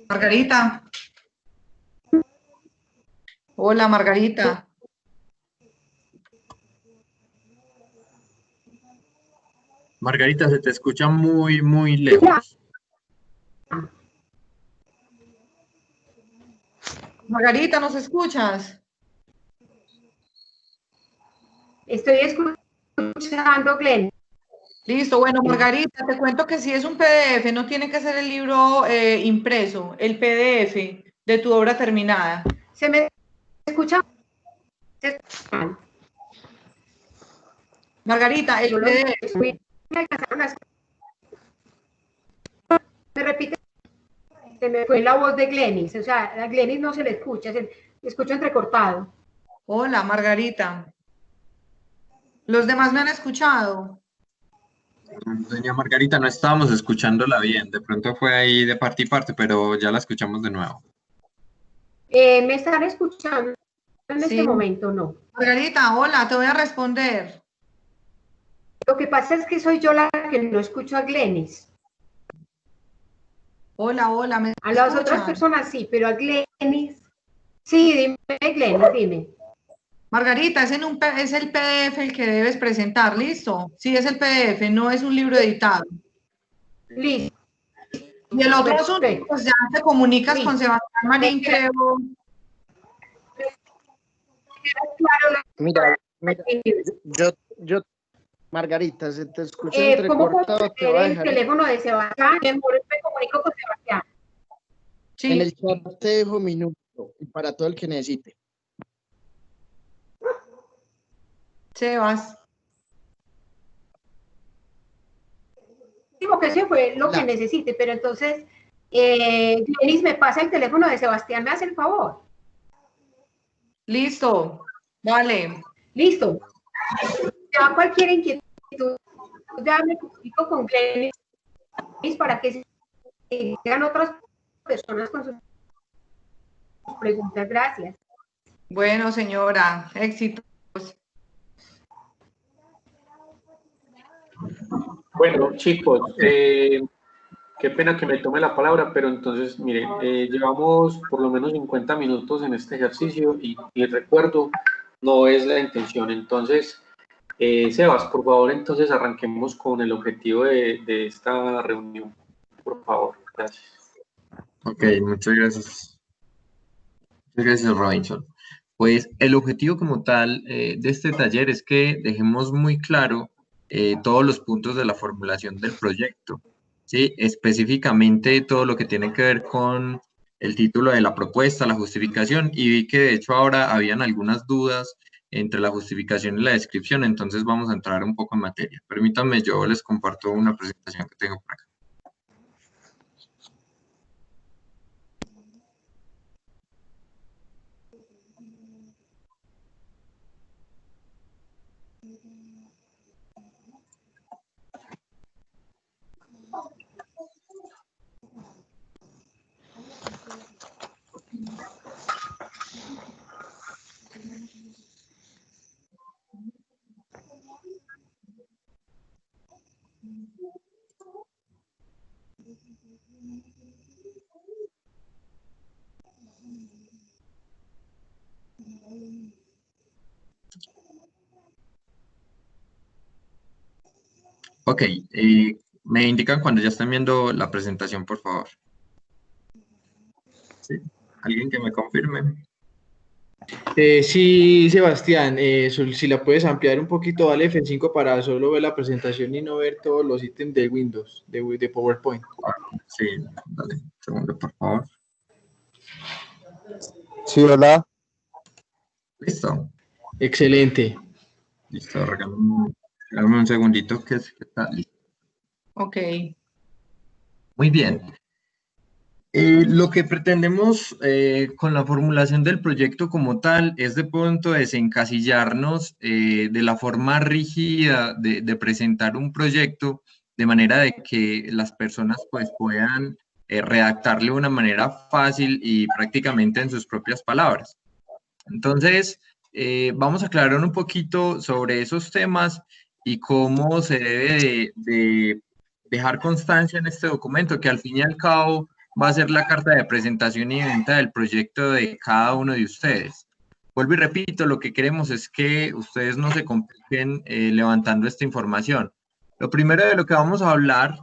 Margarita. Hola, Margarita. Margarita, se te escucha muy, muy lejos. Margarita, ¿nos escuchas? Estoy escuchando, Glenn. Listo, bueno, Margarita, te cuento que si es un PDF, no tiene que ser el libro impreso, el PDF de tu obra terminada. ¿Se me escucha? Margarita, el PDF. Me repite, se me fue la voz de Glenis, o sea, a Glenis no se le escucha, se le escucha entrecortado. Hola, Margarita. ¿Los demás me han escuchado? Doña Margarita, no estábamos escuchándola bien. De pronto fue ahí de parte y parte, pero ya la escuchamos de nuevo. ¿Me están escuchando en este momento? No. Margarita, hola, te voy a responder. Lo que pasa es que soy yo la que no escucho a Glenis. Hola, hola, ¿me a las escuchan? otras personas sí, pero a Glenis... Sí, dime, Glenis, dime. Margarita, es el PDF el que debes presentar, ¿listo? Sí, es el PDF, no es un libro editado. Listo. Y el otro asunto, pues ya te comunicas con Sebastián Marín, creo. Mira, yo, Margarita, se te escucha entrecortado, te voy a dejar. El teléfono de Sebastián, me comunico con Sebastián. Sí. En el chat te dejo mi número y para todo el que necesite. Sebas. Digo que ese fue lo que necesite, pero entonces, Glenis, me pasa el teléfono de Sebastián, ¿me hace el favor? Listo, vale. Listo. Ya cualquier inquietud, ya me comunico con Glenis para que sigan otras personas con sus preguntas. Gracias. Bueno, señora, éxitos. Bueno, chicos, qué pena que me tome la palabra, pero entonces, miren, llevamos por lo menos 50 minutos en este ejercicio y recuerdo, no es la intención. Entonces, Sebas, por favor, entonces arranquemos con el objetivo de esta reunión. Por favor, gracias. Ok, muchas gracias. Muchas gracias, Robinson. Pues el objetivo como tal de este taller es que dejemos muy claro todos los puntos de la formulación del proyecto, ¿sí? Específicamente todo lo que tiene que ver con el título de la propuesta, la justificación, y vi que de hecho ahora habían algunas dudas entre la justificación y la descripción, entonces vamos a entrar un poco en materia. Permítanme, yo les comparto una presentación que tengo por acá. Ok, me indican cuando ya están viendo la presentación, por favor. ¿Sí? ¿Alguien que me confirme? Sí, Sebastián, si la puedes ampliar un poquito, dale F5 para solo ver la presentación y no ver todos los ítems de Windows, de PowerPoint. Sí, dale, un segundo, por favor. Sí, hola. Listo. Excelente. Listo, regálame un segundito que está listo. Ok. Muy bien. Lo que pretendemos con la formulación del proyecto como tal es de pronto desencasillarnos de la forma rígida de presentar un proyecto de manera de que las personas pues puedan redactarle de una manera fácil y prácticamente en sus propias palabras. Entonces, vamos a aclarar un poquito sobre esos temas y cómo se debe de dejar constancia en este documento, que al fin y al cabo va a ser la carta de presentación y venta del proyecto de cada uno de ustedes. Vuelvo y repito, lo que queremos es que ustedes no se compliquen levantando esta información. Lo primero de lo que vamos a hablar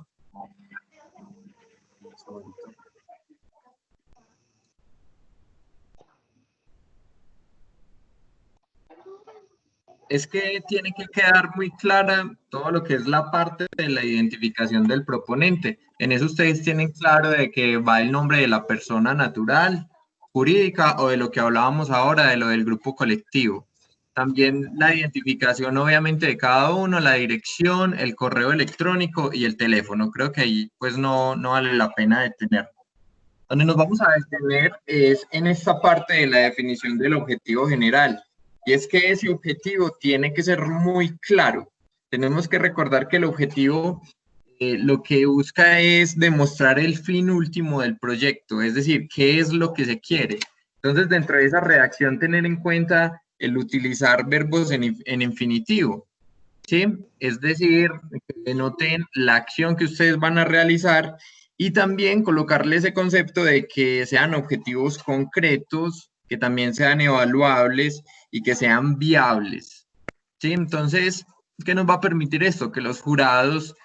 es que tiene que quedar muy clara todo lo que es la parte de la identificación del proponente. En eso ustedes tienen claro de que va el nombre de la persona natural, jurídica o de lo que hablábamos ahora, de lo del grupo colectivo. También la identificación obviamente de cada uno, la dirección, el correo electrónico y el teléfono. Creo que ahí pues no vale la pena detener. Donde nos vamos a detener es en esta parte de la definición del objetivo general. Y es que ese objetivo tiene que ser muy claro. Tenemos que recordar que el objetivo lo que busca es demostrar el fin último del proyecto, es decir, qué es lo que se quiere. Entonces, dentro de esa redacción, tener en cuenta el utilizar verbos en infinitivo, ¿sí? Es decir, que denoten la acción que ustedes van a realizar y también colocarle ese concepto de que sean objetivos concretos, que también sean evaluables y que sean viables, ¿sí? Entonces, ¿qué nos va a permitir esto? Que los jurados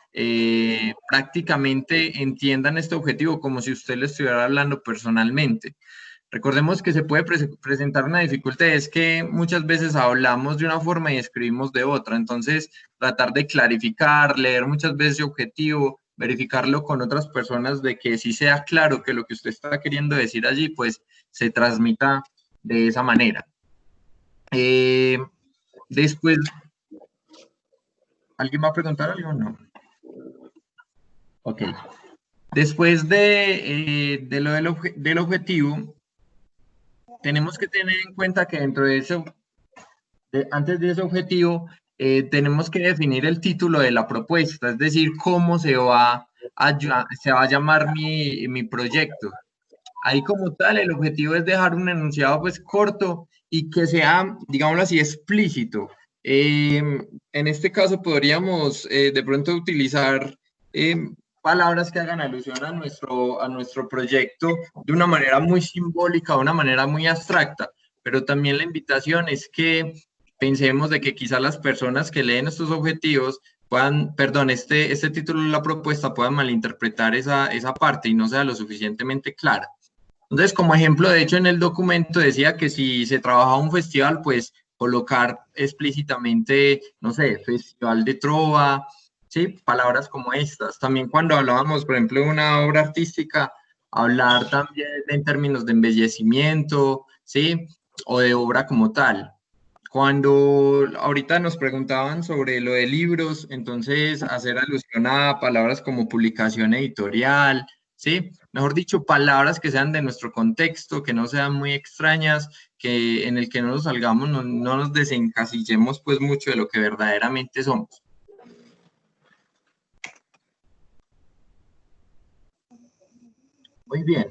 prácticamente entiendan este objetivo como si usted le estuviera hablando personalmente. Recordemos que se puede presentar una dificultad, es que muchas veces hablamos de una forma y escribimos de otra, entonces tratar de clarificar, leer muchas veces ese objetivo, verificarlo con otras personas de que sí sea claro que lo que usted está queriendo decir allí, pues se transmita de esa manera. Después, ¿alguien va a preguntar algo o no? Ok. Después de lo del objetivo, tenemos que tener en cuenta que dentro de eso, antes de ese objetivo, tenemos que definir el título de la propuesta, es decir, cómo se va a llamar mi proyecto. Ahí como tal, el objetivo es dejar un enunciado pues corto y que sea, digámoslo así, explícito. En este caso podríamos de pronto utilizar palabras que hagan alusión a nuestro proyecto de una manera muy simbólica, de una manera muy abstracta, pero también la invitación es que pensemos de que quizás las personas que leen estos objetivos puedan, perdón, este título de la propuesta puedan malinterpretar esa parte y no sea lo suficientemente clara. Entonces, como ejemplo, de hecho, en el documento decía que si se trabaja un festival, pues colocar explícitamente, no sé, festival de trova, ¿sí? Palabras como estas. También cuando hablábamos, por ejemplo, de una obra artística, hablar también en términos de embellecimiento, ¿sí? O de obra como tal. Cuando ahorita nos preguntaban sobre lo de libros, entonces hacer alusión a palabras como publicación editorial, ¿sí? Mejor dicho, palabras que sean de nuestro contexto, que no sean muy extrañas, que en el que no nos salgamos, no nos desencasillemos pues mucho de lo que verdaderamente somos. Muy bien.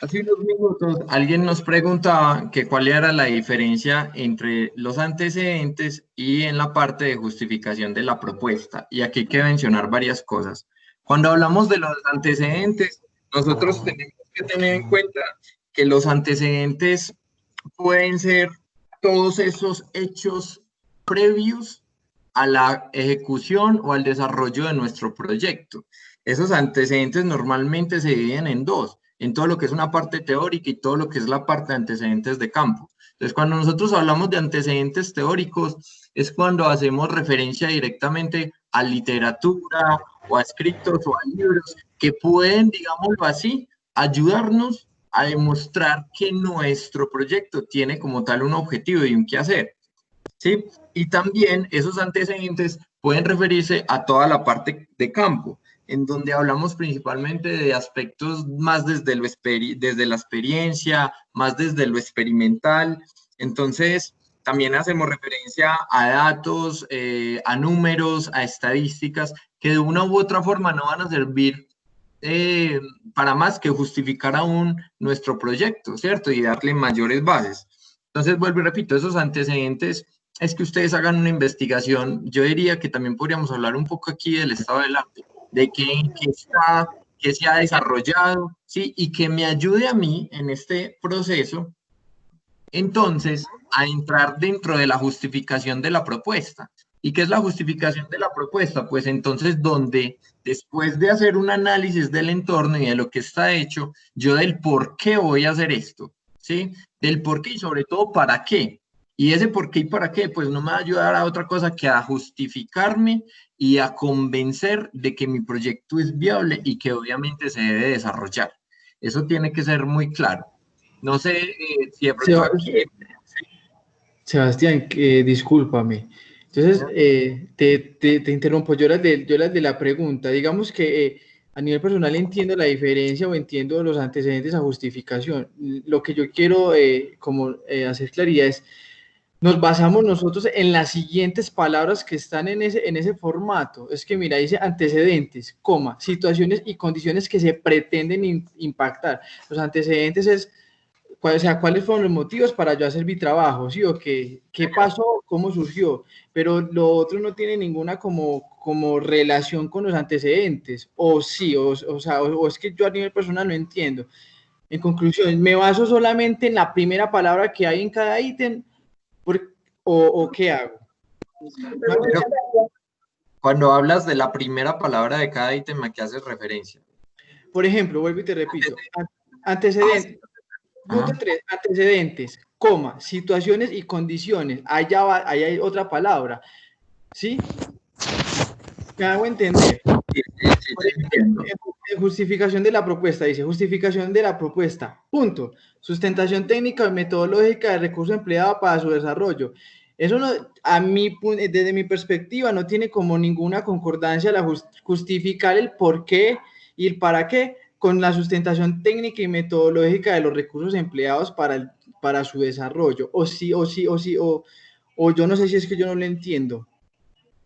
Hace unos minutos alguien nos preguntaba que cuál era la diferencia entre los antecedentes y en la parte de justificación de la propuesta. Y aquí hay que mencionar varias cosas. Cuando hablamos de los antecedentes, nosotros tenemos que tener en cuenta que los antecedentes pueden ser todos esos hechos previos a la ejecución o al desarrollo de nuestro proyecto. Esos antecedentes normalmente se dividen en dos, en todo lo que es una parte teórica y todo lo que es la parte de antecedentes de campo. Entonces, cuando nosotros hablamos de antecedentes teóricos, es cuando hacemos referencia directamente a literatura o a escritos o a libros que pueden, digámoslo así, ayudarnos a demostrar que nuestro proyecto tiene como tal un objetivo y un qué hacer, ¿sí? Y también esos antecedentes pueden referirse a toda la parte de campo, en donde hablamos principalmente de aspectos más desde la experiencia, más desde lo experimental. Entonces, también hacemos referencia a datos, a números, a estadísticas, que de una u otra forma no van a servir para más que justificar aún nuestro proyecto, ¿cierto? Y darle mayores bases. Entonces, vuelvo y repito, esos antecedentes es que ustedes hagan una investigación. Yo diría que también podríamos hablar un poco aquí del estado del arte, de qué se ha desarrollado, ¿sí? Y que me ayude a mí en este proceso, entonces, a entrar dentro de la justificación de la propuesta. ¿Y qué es la justificación de la propuesta? Pues entonces donde después de hacer un análisis del entorno y de lo que está hecho, yo del por qué voy a hacer esto, ¿sí? Del por qué y sobre todo para qué. Y ese por qué y para qué, pues no me va a ayudar a otra cosa que a justificarme y a convencer de que mi proyecto es viable y que obviamente se debe desarrollar. Eso tiene que ser muy claro. No sé si de pronto aquí... Sebastián, discúlpame. Entonces, te interrumpo, yo las de la pregunta. Digamos que a nivel personal entiendo la diferencia o entiendo los antecedentes a justificación. Lo que yo quiero hacer claridad es, nos basamos nosotros en las siguientes palabras que están en ese formato. Es que mira, dice antecedentes, coma, situaciones y condiciones que se pretenden impactar. Los antecedentes es... ¿cuáles fueron los motivos para yo hacer mi trabajo? ¿Sí? ¿O qué pasó? ¿Cómo surgió? Pero lo otro no tiene ninguna como relación con los antecedentes. O sí, o es que yo a nivel personal no entiendo. En conclusión, ¿me baso solamente en la primera palabra que hay en cada ítem? ¿O qué hago? Pero, cuando hablas de la primera palabra de cada ítem, ¿a qué haces referencia? Por ejemplo, vuelvo y te repito. Antecedentes. Punto 3, antecedentes, coma, situaciones y condiciones. Allá va, ahí hay otra palabra. ¿Sí? ¿Me hago entender? Justificación de la propuesta, dice, justificación de la propuesta, punto. Sustentación técnica y metodológica del recurso empleado para su desarrollo. Eso no, desde mi perspectiva, no tiene como ninguna concordancia la justificar el por qué y el para qué con la sustentación técnica y metodológica de los recursos empleados para su desarrollo. O yo no sé si es que yo no lo entiendo.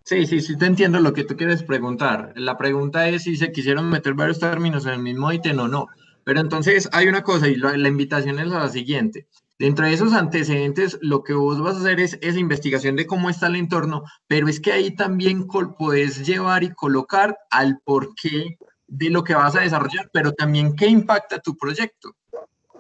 Sí, te entiendo lo que tú quieres preguntar. La pregunta es si se quisieron meter varios términos en el mismo ítem o no. Pero entonces hay una cosa, y la invitación es la siguiente. Dentro de esos antecedentes, lo que vos vas a hacer es investigación de cómo está el entorno, pero es que ahí también puedes llevar y colocar al porqué de lo que vas a desarrollar, pero también qué impacta tu proyecto.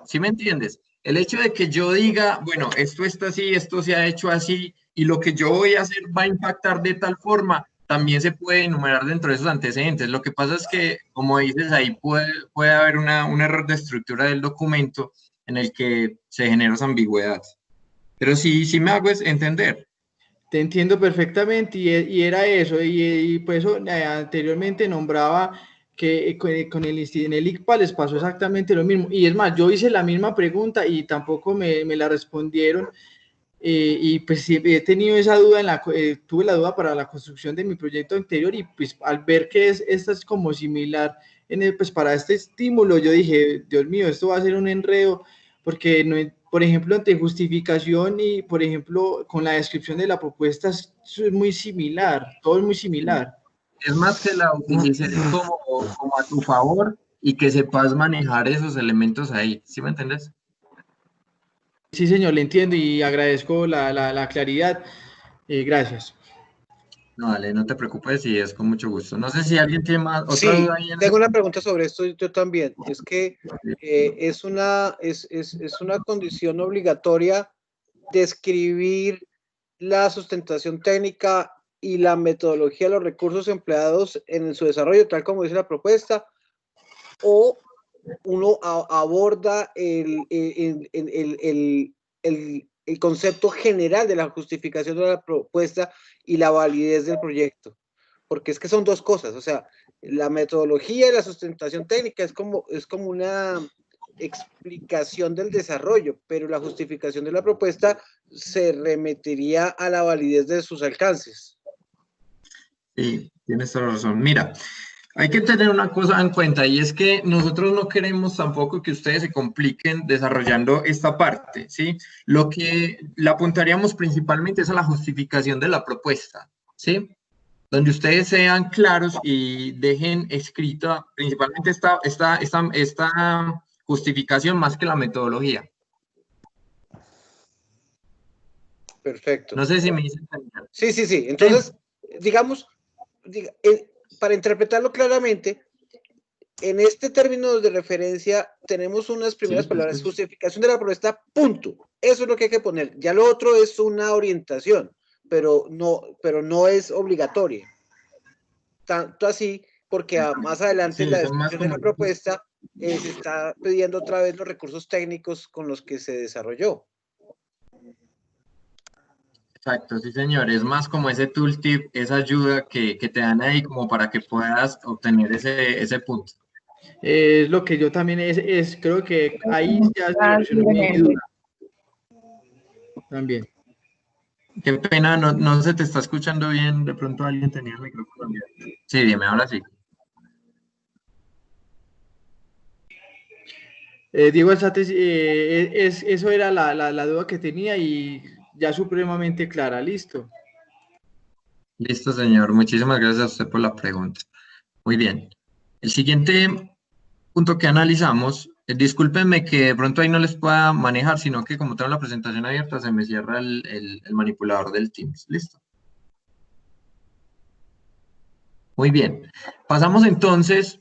¿Sí me entiendes? El hecho de que yo diga, bueno, esto está así, esto se ha hecho así, y lo que yo voy a hacer va a impactar de tal forma, también se puede enumerar dentro de esos antecedentes. Lo que pasa es que, como dices, ahí puede haber un error de estructura del documento en el que se genera esa ambigüedad. Pero sí me hago entender. Te entiendo perfectamente, y era eso, y por eso anteriormente nombraba que en el ICPA les pasó exactamente lo mismo. Y es más, yo hice la misma pregunta y tampoco me la respondieron. Y pues sí, he tenido esa duda, tuve la duda para la construcción de mi proyecto anterior, y pues al ver que esta es como similar pues para este estímulo, yo dije, Dios mío, esto va a ser un enredo, porque no, por ejemplo, ante justificación y por ejemplo con la descripción de la propuesta es muy similar, todo es muy similar. Es más que la utilices como a tu favor y que sepas manejar esos elementos ahí. ¿Sí me entiendes? Sí, señor, le entiendo y agradezco la claridad. Gracias. No, dale, no te preocupes y es con mucho gusto. No sé si alguien tiene más otra duda ahí. Tengo una pregunta sobre esto, yo también. Es que es una condición obligatoria describir la sustentación técnica y la metodología de los recursos empleados en su desarrollo, tal como dice la propuesta, o uno aborda el concepto general de la justificación de la propuesta y la validez del proyecto, porque es que son dos cosas. O sea, la metodología y la sustentación técnica es como una explicación del desarrollo, pero la justificación de la propuesta se remitiría a la validez de sus alcances. Sí, tienes toda la razón. Mira, hay que tener una cosa en cuenta, y es que nosotros no queremos tampoco que ustedes se compliquen desarrollando esta parte, ¿sí? Lo que le apuntaríamos principalmente es a la justificación de la propuesta, ¿sí? donde ustedes sean claros y dejen escrita principalmente esta justificación más que la metodología. Perfecto. No sé si me dicen. Sí. Entonces, digamos, para interpretarlo claramente, en este término de referencia tenemos unas primeras palabras, justificación de la propuesta, punto. Eso es lo que hay que poner. Ya lo otro es una orientación, pero no es obligatoria. Tanto así, porque más adelante en la descripción de la propuesta se está pidiendo otra vez los recursos técnicos con los que se desarrolló. Exacto, sí señor, es más como ese tooltip, esa ayuda que te dan ahí como para que puedas obtener ese punto. Es lo que yo también creo que ahí ya se solucionó mi duda. También. Qué pena, no se te está escuchando bien, de pronto alguien tenía el micrófono abierto. Sí, dime, ahora sí. Diego Alzate, eso era la duda que tenía y ya supremamente clara, listo. Listo, señor, muchísimas gracias a usted por la pregunta. Muy bien. El siguiente punto que analizamos, discúlpenme que de pronto ahí no les pueda manejar, sino que como tengo la presentación abierta, se me cierra el manipulador del Teams. Listo. Muy bien. Pasamos entonces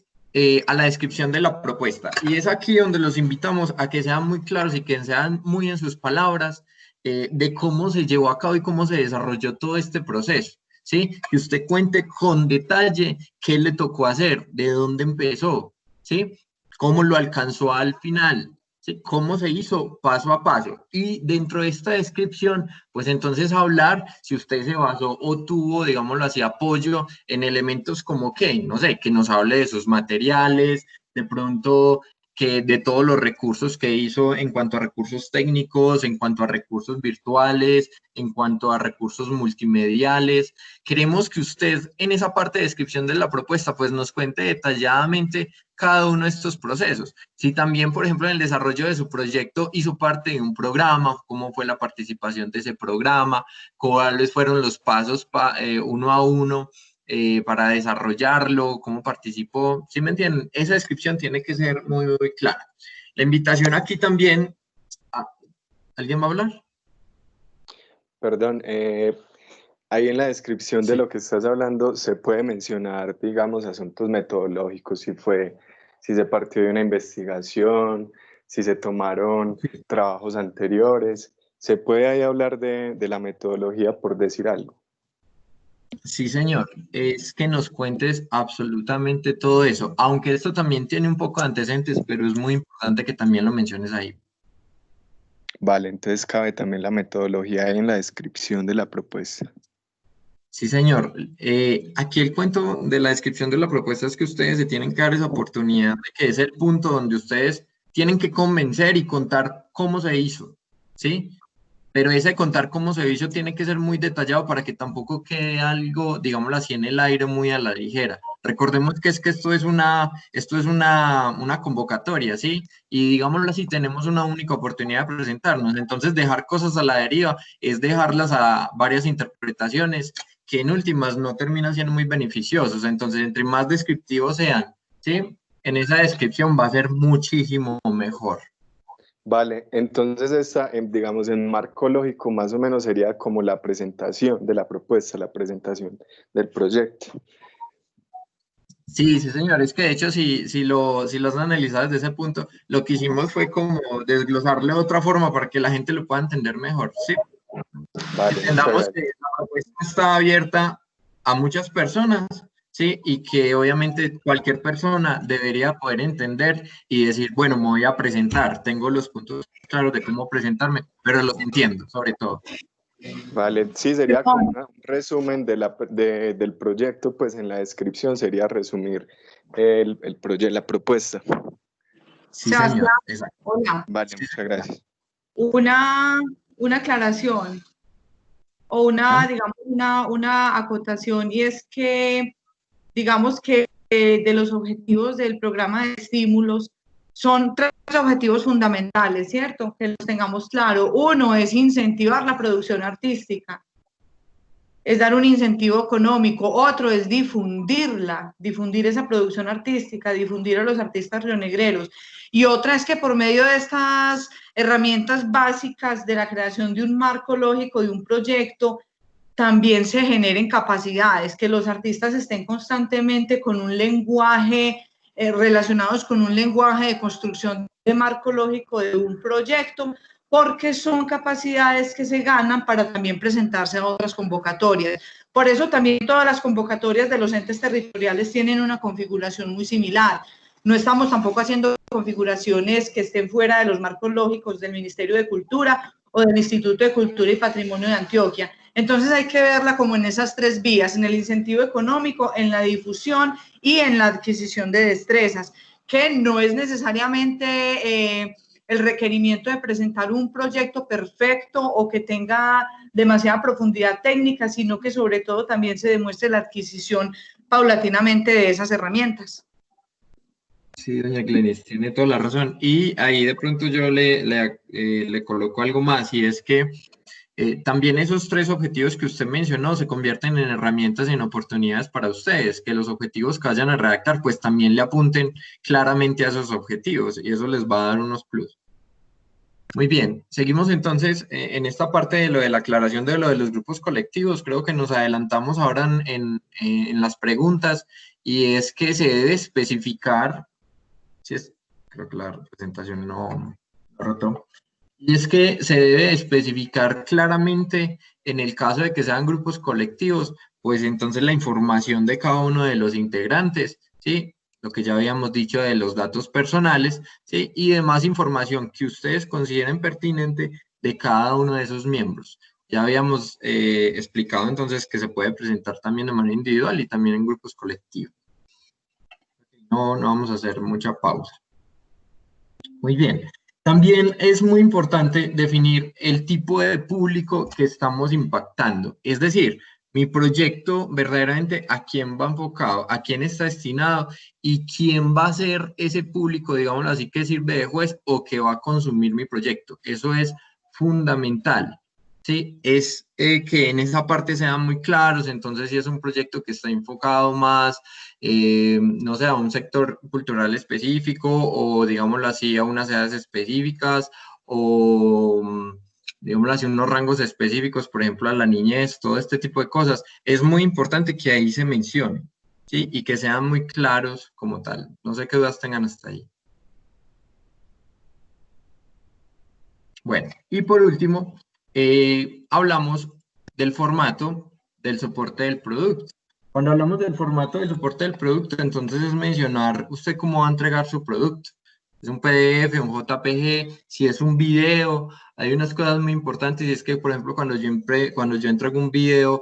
a la descripción de la propuesta. Y es aquí donde los invitamos a que sean muy claros y que sean muy en sus palabras de cómo se llevó a cabo y cómo se desarrolló todo este proceso. ¿Sí? Que usted cuente con detalle qué le tocó hacer, de dónde empezó, ¿sí? Cómo lo alcanzó al final, ¿sí? Cómo se hizo paso a paso. Y dentro de esta descripción, pues entonces hablar si usted se basó o tuvo, digámoslo así, apoyo en elementos como que, no sé, que nos hable de sus materiales, de pronto que de todos los recursos que hizo en cuanto a recursos técnicos, en cuanto a recursos virtuales, en cuanto a recursos multimediales. Queremos que usted en esa parte de descripción de la propuesta pues nos cuente detalladamente cada uno de estos procesos. Si también, por ejemplo, en el desarrollo de su proyecto hizo parte de un programa, cómo fue la participación de ese programa, cuáles fueron los pasos uno a uno, para desarrollarlo, cómo participó, ¿sí me entienden? Esa descripción tiene que ser muy, muy clara. La invitación aquí también, ¿alguien va a hablar? Perdón, ahí en la descripción de lo que estás hablando se puede mencionar, digamos, asuntos metodológicos, si se partió de una investigación, si se tomaron trabajos anteriores, se puede ahí hablar de la metodología por decir algo. Sí, señor, es que nos cuentes absolutamente todo eso, aunque esto también tiene un poco de antecedentes, pero es muy importante que también lo menciones ahí. Vale, entonces cabe también la metodología en la descripción de la propuesta. Sí, señor. Aquí el cuento de la descripción de la propuesta es que ustedes se tienen que dar esa oportunidad de que es el punto donde ustedes tienen que convencer y contar cómo se hizo, ¿sí? Pero ese contar cómo se hizo tiene que ser muy detallado para que tampoco quede algo, digámoslo así, en el aire muy a la ligera. Recordemos que esto es una convocatoria, ¿sí? Y digámoslo así, tenemos una única oportunidad de presentarnos. Entonces, dejar cosas a la deriva es dejarlas a varias interpretaciones que en últimas no terminan siendo muy beneficiosos. Entonces, entre más descriptivos sean, ¿sí? En esa descripción va a ser muchísimo mejor. Vale, entonces esta, digamos, en marco lógico más o menos sería como la presentación de la propuesta, la presentación del proyecto. Sí, sí, señor, es que de hecho si lo has analizado desde ese punto, lo que hicimos fue como desglosarle de otra forma para que la gente lo pueda entender mejor, ¿sí? Vale, entendamos que la propuesta está abierta a muchas personas, ¿sí? Y que obviamente cualquier persona debería poder entender y decir, bueno, me voy a presentar, tengo los puntos claros de cómo presentarme, pero los entiendo, sobre todo. Vale, sí, sería como un resumen del proyecto, pues en la descripción sería resumir la propuesta. Sí, señor. Exacto. Hola. Vale, muchas gracias. Una aclaración o digamos, una acotación, y es que, digamos que de los objetivos del programa de estímulos son 3 objetivos fundamentales, ¿cierto? Que los tengamos claro. Uno es incentivar la producción artística. es dar un incentivo económico, otro es difundir esa producción artística, difundir a los artistas rionegreros, y otra es que por medio de estas herramientas básicas de la creación de un marco lógico, de un proyecto, también se generen capacidades, que los artistas estén constantemente con un lenguaje, relacionados con un lenguaje de construcción de marco lógico de un proyecto, porque son capacidades que se ganan para también presentarse a otras convocatorias. Por eso también todas las convocatorias de los entes territoriales tienen una configuración muy similar. No estamos tampoco haciendo configuraciones que estén fuera de los marcos lógicos del Ministerio de Cultura o del Instituto de Cultura y Patrimonio de Antioquia. Entonces hay que verla como en esas tres vías, en el incentivo económico, en la difusión y en la adquisición de destrezas, que no es necesariamente el requerimiento de presentar un proyecto perfecto o que tenga demasiada profundidad técnica, sino que sobre todo también se demuestre la adquisición paulatinamente de esas herramientas. Sí, doña Glenis, tiene toda la razón. Y ahí de pronto yo le coloco algo más, y es que también esos tres objetivos que usted mencionó se convierten en herramientas y en oportunidades para ustedes, que los objetivos que vayan a redactar pues también le apunten claramente a esos objetivos, y eso les va a dar unos plus. Muy bien, seguimos entonces en esta parte de lo de la aclaración de lo de los grupos colectivos. Creo que nos adelantamos ahora en las preguntas, y es que se debe especificar, creo que la representación no rotó. Y es que se debe especificar claramente, en el caso de que sean grupos colectivos, pues entonces la información de cada uno de los integrantes, ¿sí? Lo que ya habíamos dicho de los datos personales, ¿sí? Y demás información que ustedes consideren pertinente de cada uno de esos miembros. Ya habíamos explicado entonces que se puede presentar también de manera individual y también en grupos colectivos. No vamos a hacer mucha pausa. Muy bien. También es muy importante definir el tipo de público que estamos impactando. Es decir, mi proyecto verdaderamente a quién va enfocado, a quién está destinado y quién va a ser ese público, digámoslo así, que sirve de juez o que va a consumir mi proyecto. Eso es fundamental, ¿sí? Es que en esa parte sean muy claros. Entonces, si es un proyecto que está enfocado más, no sé, a un sector cultural específico, o digámoslo así, a unas edades específicas, o digámoslo así, unos rangos específicos, por ejemplo, a la niñez, todo este tipo de cosas, es muy importante que ahí se mencione, ¿sí? Y que sean muy claros como tal. No sé qué dudas tengan hasta ahí. Bueno, y por último, hablamos del formato del soporte del producto. Cuando hablamos del formato del soporte del producto, entonces es mencionar usted cómo va a entregar su producto. Es un PDF, un JPG, si es un video. Hay unas cosas muy importantes, y es que, por ejemplo, cuando yo entrego un video,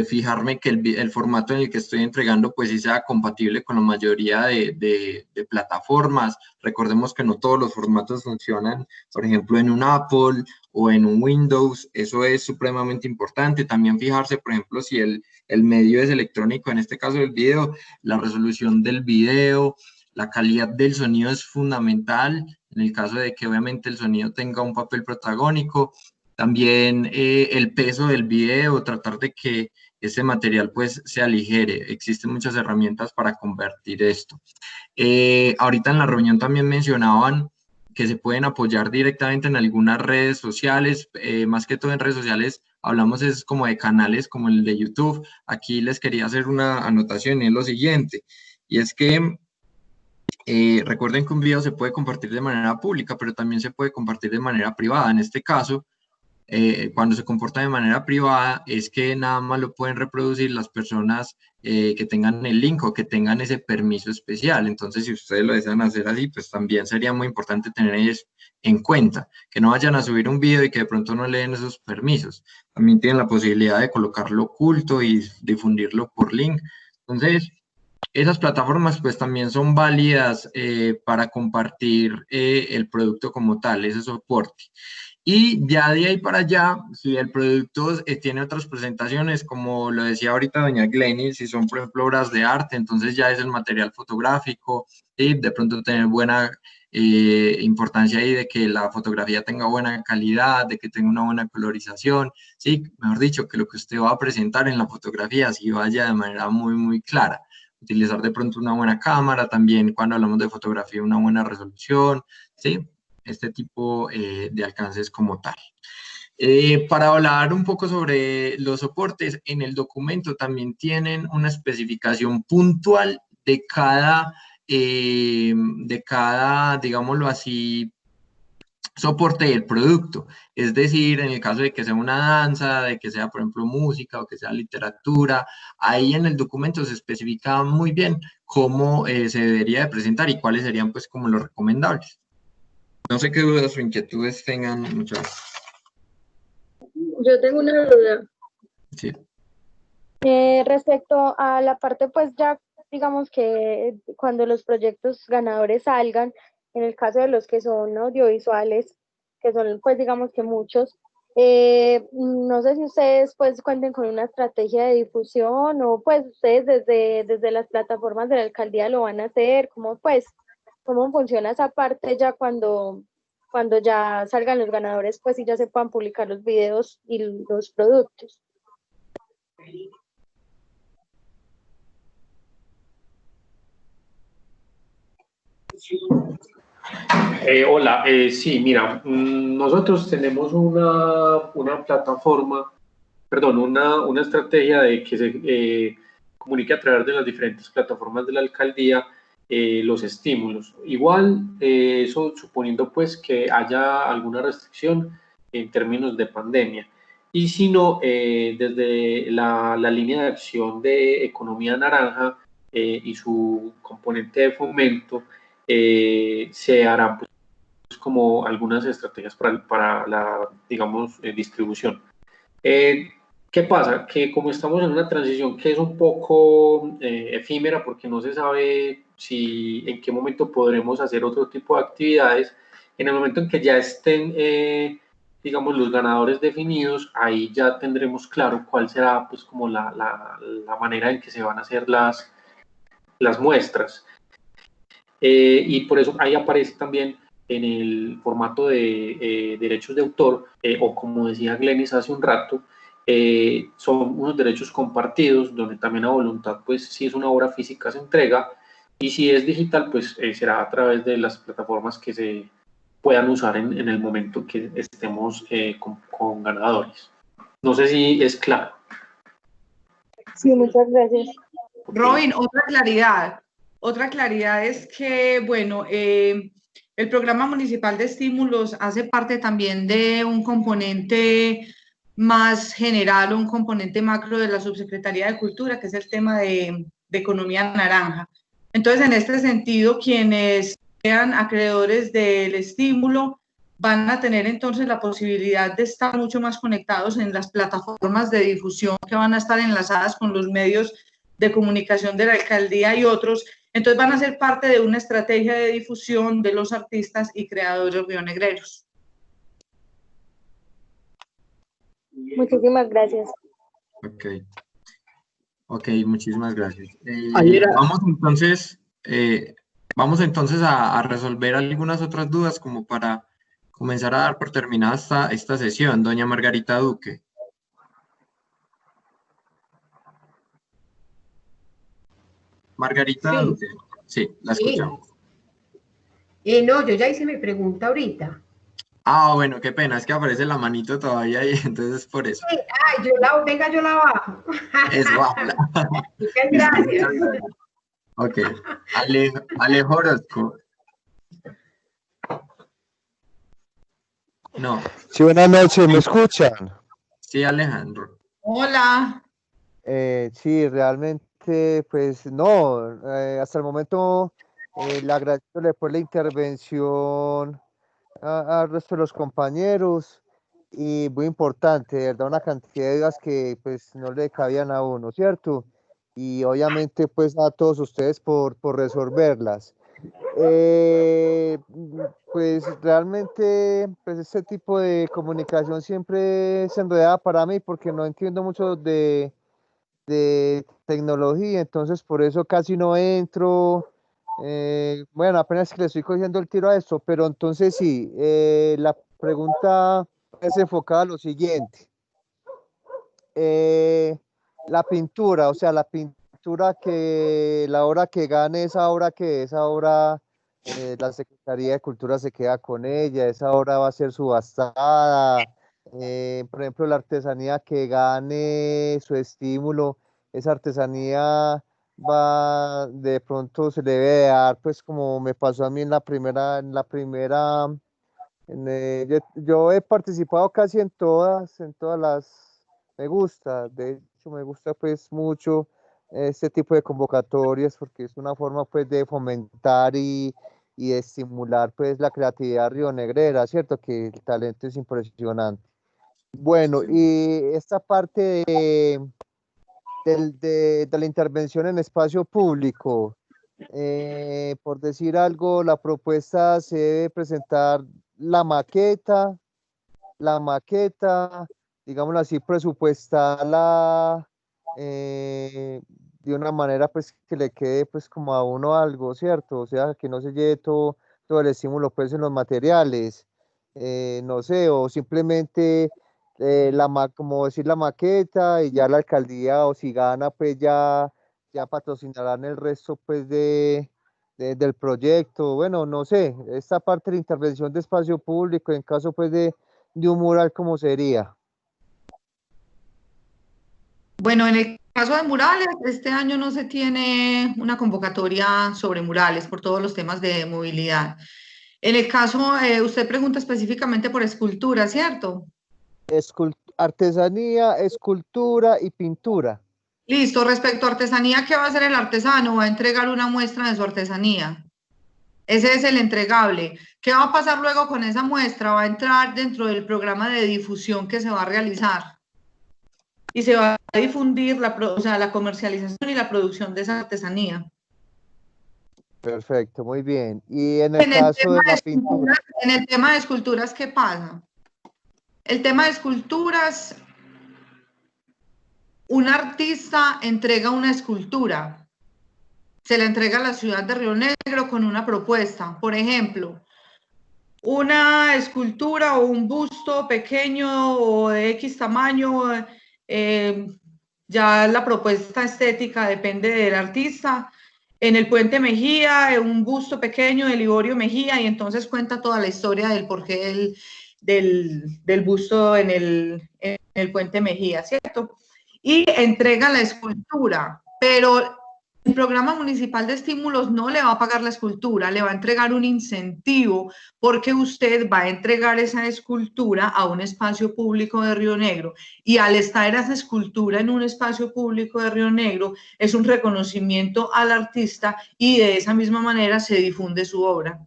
fijarme que el formato en el que estoy entregando pues sí sea compatible con la mayoría de plataformas. Recordemos que no todos los formatos funcionan, por ejemplo, en un Apple o en un Windows. Eso es supremamente importante. También fijarse, por ejemplo, si el medio es electrónico, en este caso el video, la resolución del video, la calidad del sonido es fundamental, en el caso de que obviamente el sonido tenga un papel protagónico. También el peso del video, tratar de que este material pues se aligere. Existen muchas herramientas para convertir esto. Ahorita en la reunión también mencionaban que se pueden apoyar directamente en algunas redes sociales, más que todo en redes sociales hablamos es como de canales como el de YouTube. Aquí les quería hacer una anotación, y es lo siguiente, y es que recuerden que un video se puede compartir de manera pública, pero también se puede compartir de manera privada. En este caso, cuando se comporta de manera privada, es que nada más lo pueden reproducir las personas que tengan el link o que tengan ese permiso especial. Entonces, si ustedes lo desean hacer así, pues también sería muy importante tener eso en cuenta, que no vayan a subir un video y que de pronto no le den esos permisos. También tienen la posibilidad de colocarlo oculto y difundirlo por link. Entonces, esas plataformas pues también son válidas para compartir el producto como tal, ese soporte. Y ya de ahí para allá, si el producto tiene otras presentaciones, como lo decía ahorita doña Glenis, si son, por ejemplo, obras de arte, entonces ya es el material fotográfico, y de pronto tener buena importancia ahí de que la fotografía tenga buena calidad, de que tenga una buena colorización, sí, mejor dicho, que lo que usted va a presentar en la fotografía sí vaya de manera muy, muy clara. Utilizar de pronto una buena cámara, también cuando hablamos de fotografía, una buena resolución, sí, este tipo de alcances como tal. Para hablar un poco sobre los soportes, en el documento también tienen una especificación puntual de cada, digámoslo así, soporte del producto. Es decir, en el caso de que sea una danza, de que sea, por ejemplo, música o que sea literatura, ahí en el documento se especifica muy bien cómo se debería de presentar y cuáles serían, pues, como los recomendables. No sé qué dudas o inquietudes tengan muchas. Yo tengo una duda. Sí. Respecto a la parte, pues ya digamos que cuando los proyectos ganadores salgan, en el caso de los que son audiovisuales, que son pues digamos que muchos, no sé si ustedes pues cuenten con una estrategia de difusión o pues ustedes desde las plataformas de la alcaldía lo van a hacer, ¿cómo funciona esa parte ya cuando ya salgan los ganadores pues y ya se puedan publicar los videos y los productos? Hola, sí, mira, nosotros tenemos una plataforma, perdón, una estrategia de que se comunique a través de las diferentes plataformas de la alcaldía los estímulos. Igual, eso suponiendo pues que haya alguna restricción en términos de pandemia. Y si no, desde la línea de acción de economía naranja y su componente de fomento, se harán pues, como algunas estrategias para la, digamos, distribución. ¿Qué pasa? Que como estamos en una transición que es un poco efímera porque no se sabe en qué momento podremos hacer otro tipo de actividades, en el momento en que ya estén, digamos, los ganadores definidos, ahí ya tendremos claro cuál será pues como la manera en que se van a hacer las muestras. Y por eso ahí aparece también en el formato de derechos de autor, o como decía Glenis hace un rato, son unos derechos compartidos, donde también a voluntad, pues si es una obra física se entrega, y si es digital, pues será a través de las plataformas que se puedan usar en el momento que estemos con ganadores. No sé si es claro. Sí, muchas gracias. Robin, otra claridad es que, bueno, el programa municipal de estímulos hace parte también de un componente más general, un componente macro de la Subsecretaría de Cultura, que es el tema de economía naranja. Entonces, en este sentido, quienes sean acreedores del estímulo van a tener entonces la posibilidad de estar mucho más conectados en las plataformas de difusión que van a estar enlazadas con los medios de comunicación de la alcaldía y otros. Entonces van a ser parte de una estrategia de difusión de los artistas y creadores rionegreros. Muchísimas gracias. Ok, muchísimas gracias. Vamos entonces a resolver algunas otras dudas como para comenzar a dar por terminada esta sesión. Doña Margarita Duque. Margarita Sí. Duque. Sí, la escuchamos. No, yo ya hice mi pregunta ahorita. Ah, bueno, qué pena, es que aparece la manito todavía ahí, entonces por eso. Sí, venga, yo la bajo. Eso, bájala. Muchas gracias. Ok, Alejo Orozco. No. Sí, buenas noches, ¿me escuchan? Sí, Alejandro. Hola. Sí, realmente, pues no, hasta el momento le agradezco por la intervención al resto de los compañeros y muy importante, de verdad, una cantidad de dudas que pues no le cabían a uno, ¿cierto? Y obviamente pues a todos ustedes por resolverlas. Pues realmente, pues este tipo de comunicación siempre es enredada para mí porque no entiendo mucho de tecnología, entonces por eso casi no entro. Bueno, apenas que le estoy cogiendo el tiro a esto, pero entonces sí, la pregunta es enfocada a lo siguiente. La pintura, o sea, la pintura que la obra que gane, esa obra la Secretaría de Cultura se queda con ella, esa obra va a ser subastada. Por ejemplo, la artesanía que gane su estímulo, esa artesanía va, de pronto se le debe dar, pues como me pasó a mí yo he participado casi en todas las, me gusta, de hecho me gusta pues mucho este tipo de convocatorias porque es una forma pues de fomentar y de estimular pues la creatividad rionegrera, ¿cierto? Que el talento es impresionante. Bueno, y esta parte de la intervención en espacio público, por decir algo, la propuesta se debe presentar la maqueta, digámoslo así, presupuestarla de una manera pues que le quede pues como a uno algo, ¿cierto? O sea, que no se lleve todo el estímulo pues en los materiales, no sé, o simplemente como decir la maqueta y ya la alcaldía o si gana pues ya patrocinarán el resto pues del proyecto. Bueno, no sé, esta parte de la intervención de espacio público en caso pues de un mural, ¿cómo sería? Bueno, en el caso de murales, este año no se tiene una convocatoria sobre murales por todos los temas de movilidad. En el caso, usted pregunta específicamente por escultura, ¿cierto? Artesanía, escultura y pintura. Listo, respecto a artesanía, ¿qué va a hacer el artesano? Va a entregar una muestra de su artesanía. Ese es el entregable. ¿Qué va a pasar luego con esa muestra? Va a entrar dentro del programa de difusión que se va a realizar. Y se va a difundir la comercialización y la producción de esa artesanía. Perfecto, muy bien. Y en el caso de la pintura. En el tema de esculturas, ¿qué pasa? El tema de esculturas, un artista entrega una escultura, se la entrega a la ciudad de Río Negro con una propuesta. Por ejemplo, una escultura o un busto pequeño o de X tamaño, ya la propuesta estética depende del artista. En el Puente Mejía, un busto pequeño de Liborio Mejía, y entonces cuenta toda la historia del porqué del busto en el Puente Mejía, ¿cierto? Y entrega la escultura, pero el programa municipal de estímulos no le va a pagar la escultura, le va a entregar un incentivo porque usted va a entregar esa escultura a un espacio público de Río Negro, y al estar esa escultura en un espacio público de Río Negro es un reconocimiento al artista y de esa misma manera se difunde su obra.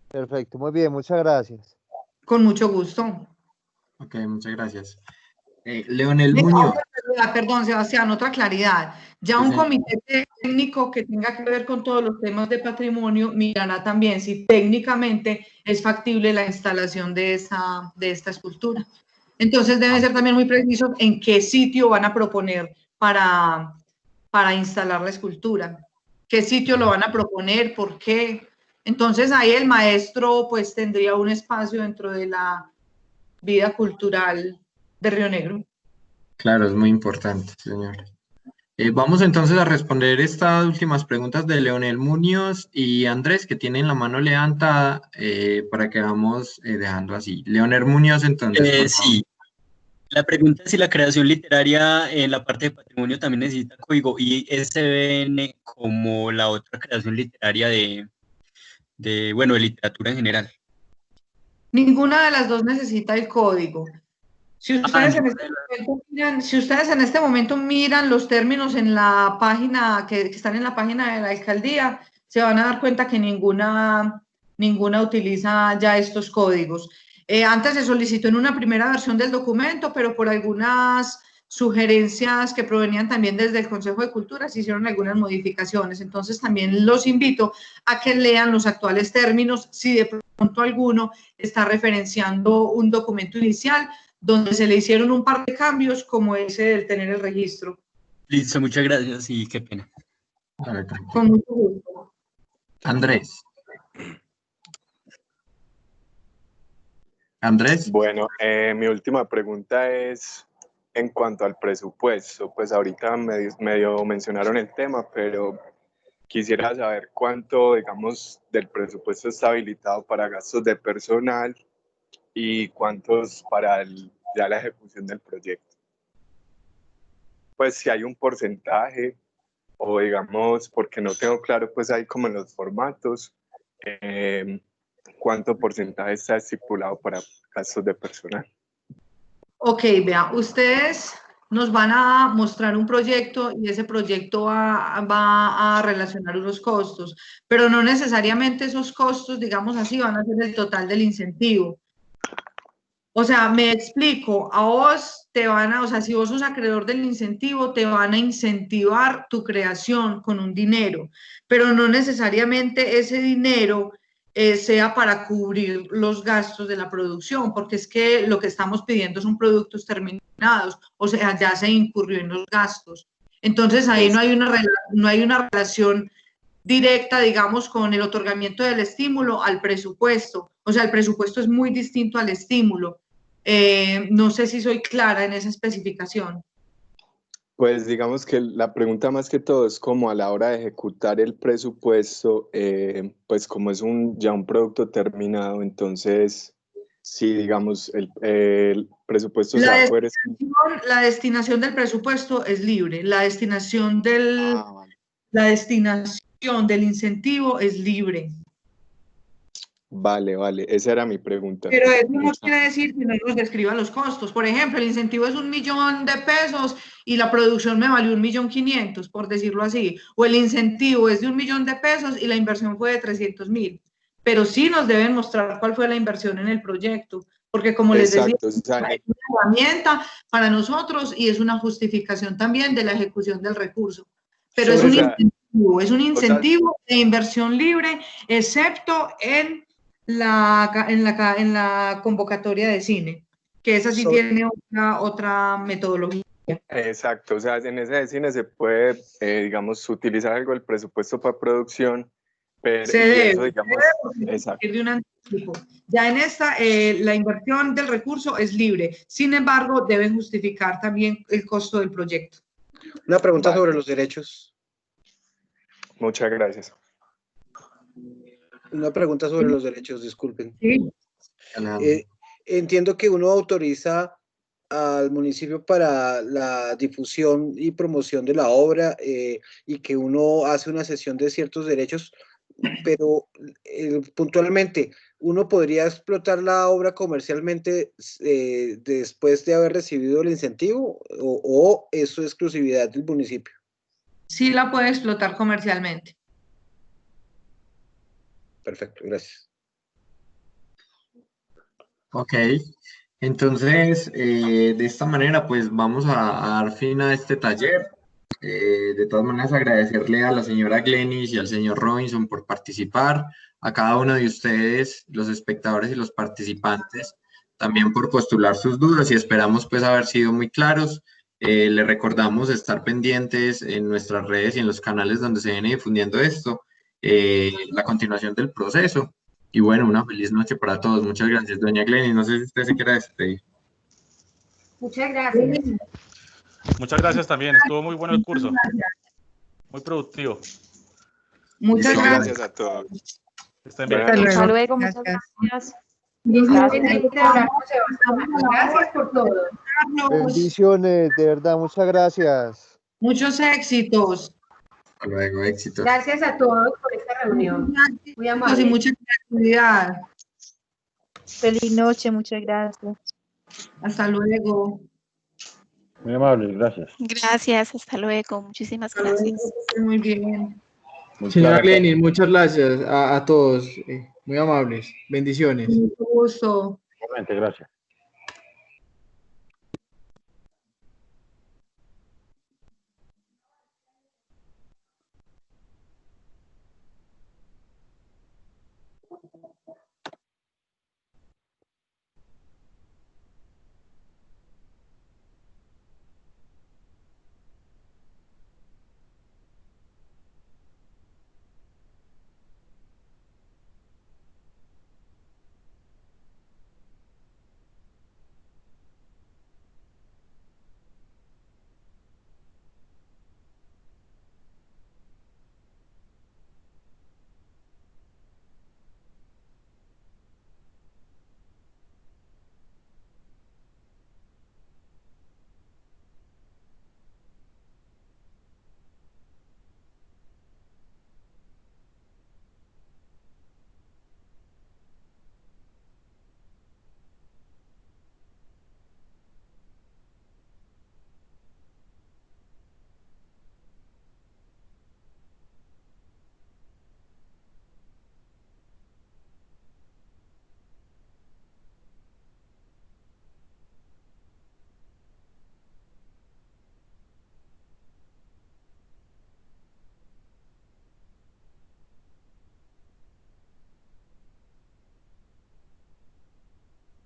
Perfecto, muy bien, muchas gracias. Con mucho gusto. Ok, muchas gracias. Leonel Muñoz. Perdón, Sebastián, otra claridad. Ya un comité técnico que tenga que ver con todos los temas de patrimonio mirará también si técnicamente es factible la instalación de esta escultura. Entonces debe ser también muy preciso en qué sitio van a proponer para instalar la escultura, qué sitio lo van a proponer, por qué. Entonces ahí el maestro pues tendría un espacio dentro de la vida cultural de Río Negro. Claro, es muy importante, señor. Vamos entonces a responder estas últimas preguntas de Leonel Muñoz y Andrés, que tienen la mano levantada, para que vamos dejando así. Leonel Muñoz, entonces. Sí. La pregunta es si la creación literaria en la parte de patrimonio también necesita código ISBN como la otra creación literaria de literatura en general. Ninguna de las dos necesita el código. Si ustedes, en este momento miran los términos en la página que están en la página de la alcaldía, se van a dar cuenta que ninguna utiliza ya estos códigos. Antes se solicitó en una primera versión del documento, pero por algunas sugerencias que provenían también desde el Consejo de Cultura, se hicieron algunas modificaciones. Entonces también los invito a que lean los actuales términos, si de pronto alguno está referenciando un documento inicial donde se le hicieron un par de cambios, como ese del tener el registro. Listo, muchas gracias y qué pena. Con mucho gusto. Andrés. Andrés. Bueno, mi última pregunta es en cuanto al presupuesto. Pues ahorita medio mencionaron el tema, pero quisiera saber cuánto, digamos, del presupuesto está habilitado para gastos de personal y cuántos para ya la ejecución del proyecto. Pues si hay un porcentaje o digamos, porque no tengo claro, pues ahí como en los formatos, cuánto porcentaje está estipulado para gastos de personal. Ok, vea, ustedes nos van a mostrar un proyecto y ese proyecto va a relacionar unos costos, pero no necesariamente esos costos, digamos así, van a ser el total del incentivo. O sea, me explico, a vos te van a, o sea, si vos sos acreedor del incentivo, te van a incentivar tu creación con un dinero, pero no necesariamente ese dinero sea para cubrir los gastos de la producción, porque es que lo que estamos pidiendo son productos terminados, o sea, ya se incurrió en los gastos. Entonces ahí no hay una relación directa, digamos, con el otorgamiento del estímulo al presupuesto. O sea, el presupuesto es muy distinto al estímulo. No sé si soy clara en esa especificación. Pues digamos que la pregunta más que todo es como a la hora de ejecutar el presupuesto, pues como es ya un producto terminado, entonces sí, digamos, el presupuesto se va a poder... La destinación del presupuesto es libre, la destinación del incentivo es libre. Vale, esa era mi pregunta. Pero eso no quiere decir que no nos describa los costos. Por ejemplo, el incentivo es 1.000.000 de pesos y la producción me valió 1.500.000, por decirlo así. O el incentivo es de 1.000.000 de pesos y la inversión fue de 300.000. Pero sí nos deben mostrar cuál fue la inversión en el proyecto. Porque como les decía, es una herramienta para nosotros y es una justificación también de la ejecución del recurso. Pero es un incentivo de inversión libre, excepto en la convocatoria de cine, que esa sí tiene otra metodología. Exacto, o sea, en esa de cine se puede, digamos, utilizar algo del presupuesto para producción, pero eso, digamos, exacto. De un anticipo. Ya en esta, la inversión del recurso es libre, sin embargo, deben justificar también el costo del proyecto. Una pregunta sobre los derechos. Muchas gracias. Una pregunta sobre los derechos, disculpen. Sí. Entiendo que uno autoriza al municipio para la difusión y promoción de la obra y que uno hace una cesión de ciertos derechos, pero puntualmente, ¿uno podría explotar la obra comercialmente después de haber recibido el incentivo o eso es exclusividad del municipio? Sí la puede explotar comercialmente. Perfecto, gracias. Ok, entonces de esta manera pues vamos a dar fin a este taller. De todas maneras agradecerle a la señora Glenis y al señor Robinson por participar, a cada uno de ustedes, los espectadores y los participantes, también por postular sus dudas y esperamos pues haber sido muy claros. Le recordamos estar pendientes en nuestras redes y en los canales donde se viene difundiendo esto, la continuación del proceso. Y bueno, una feliz noche para todos. Muchas gracias, doña Glenis. No sé si usted se quiere despedir. Muchas gracias. Muchas gracias también. Estuvo muy bueno el curso. Muy productivo. Muchas gracias a todos. Estén bien. Hasta luego, muchas gracias. Gracias por todo. Bendiciones, de verdad, muchas gracias. Muchos éxitos. Hasta luego, éxitos. Gracias a todos por esta reunión. Muy amable. Y mucha creatividad. Feliz noche, muchas gracias. Hasta luego. Muy amable, gracias. Gracias, hasta luego. Muchísimas gracias. Muy bien. Señora Glenis, muchas gracias a todos. Muy amables. Bendiciones. Mucho gusto. Igualmente, gracias.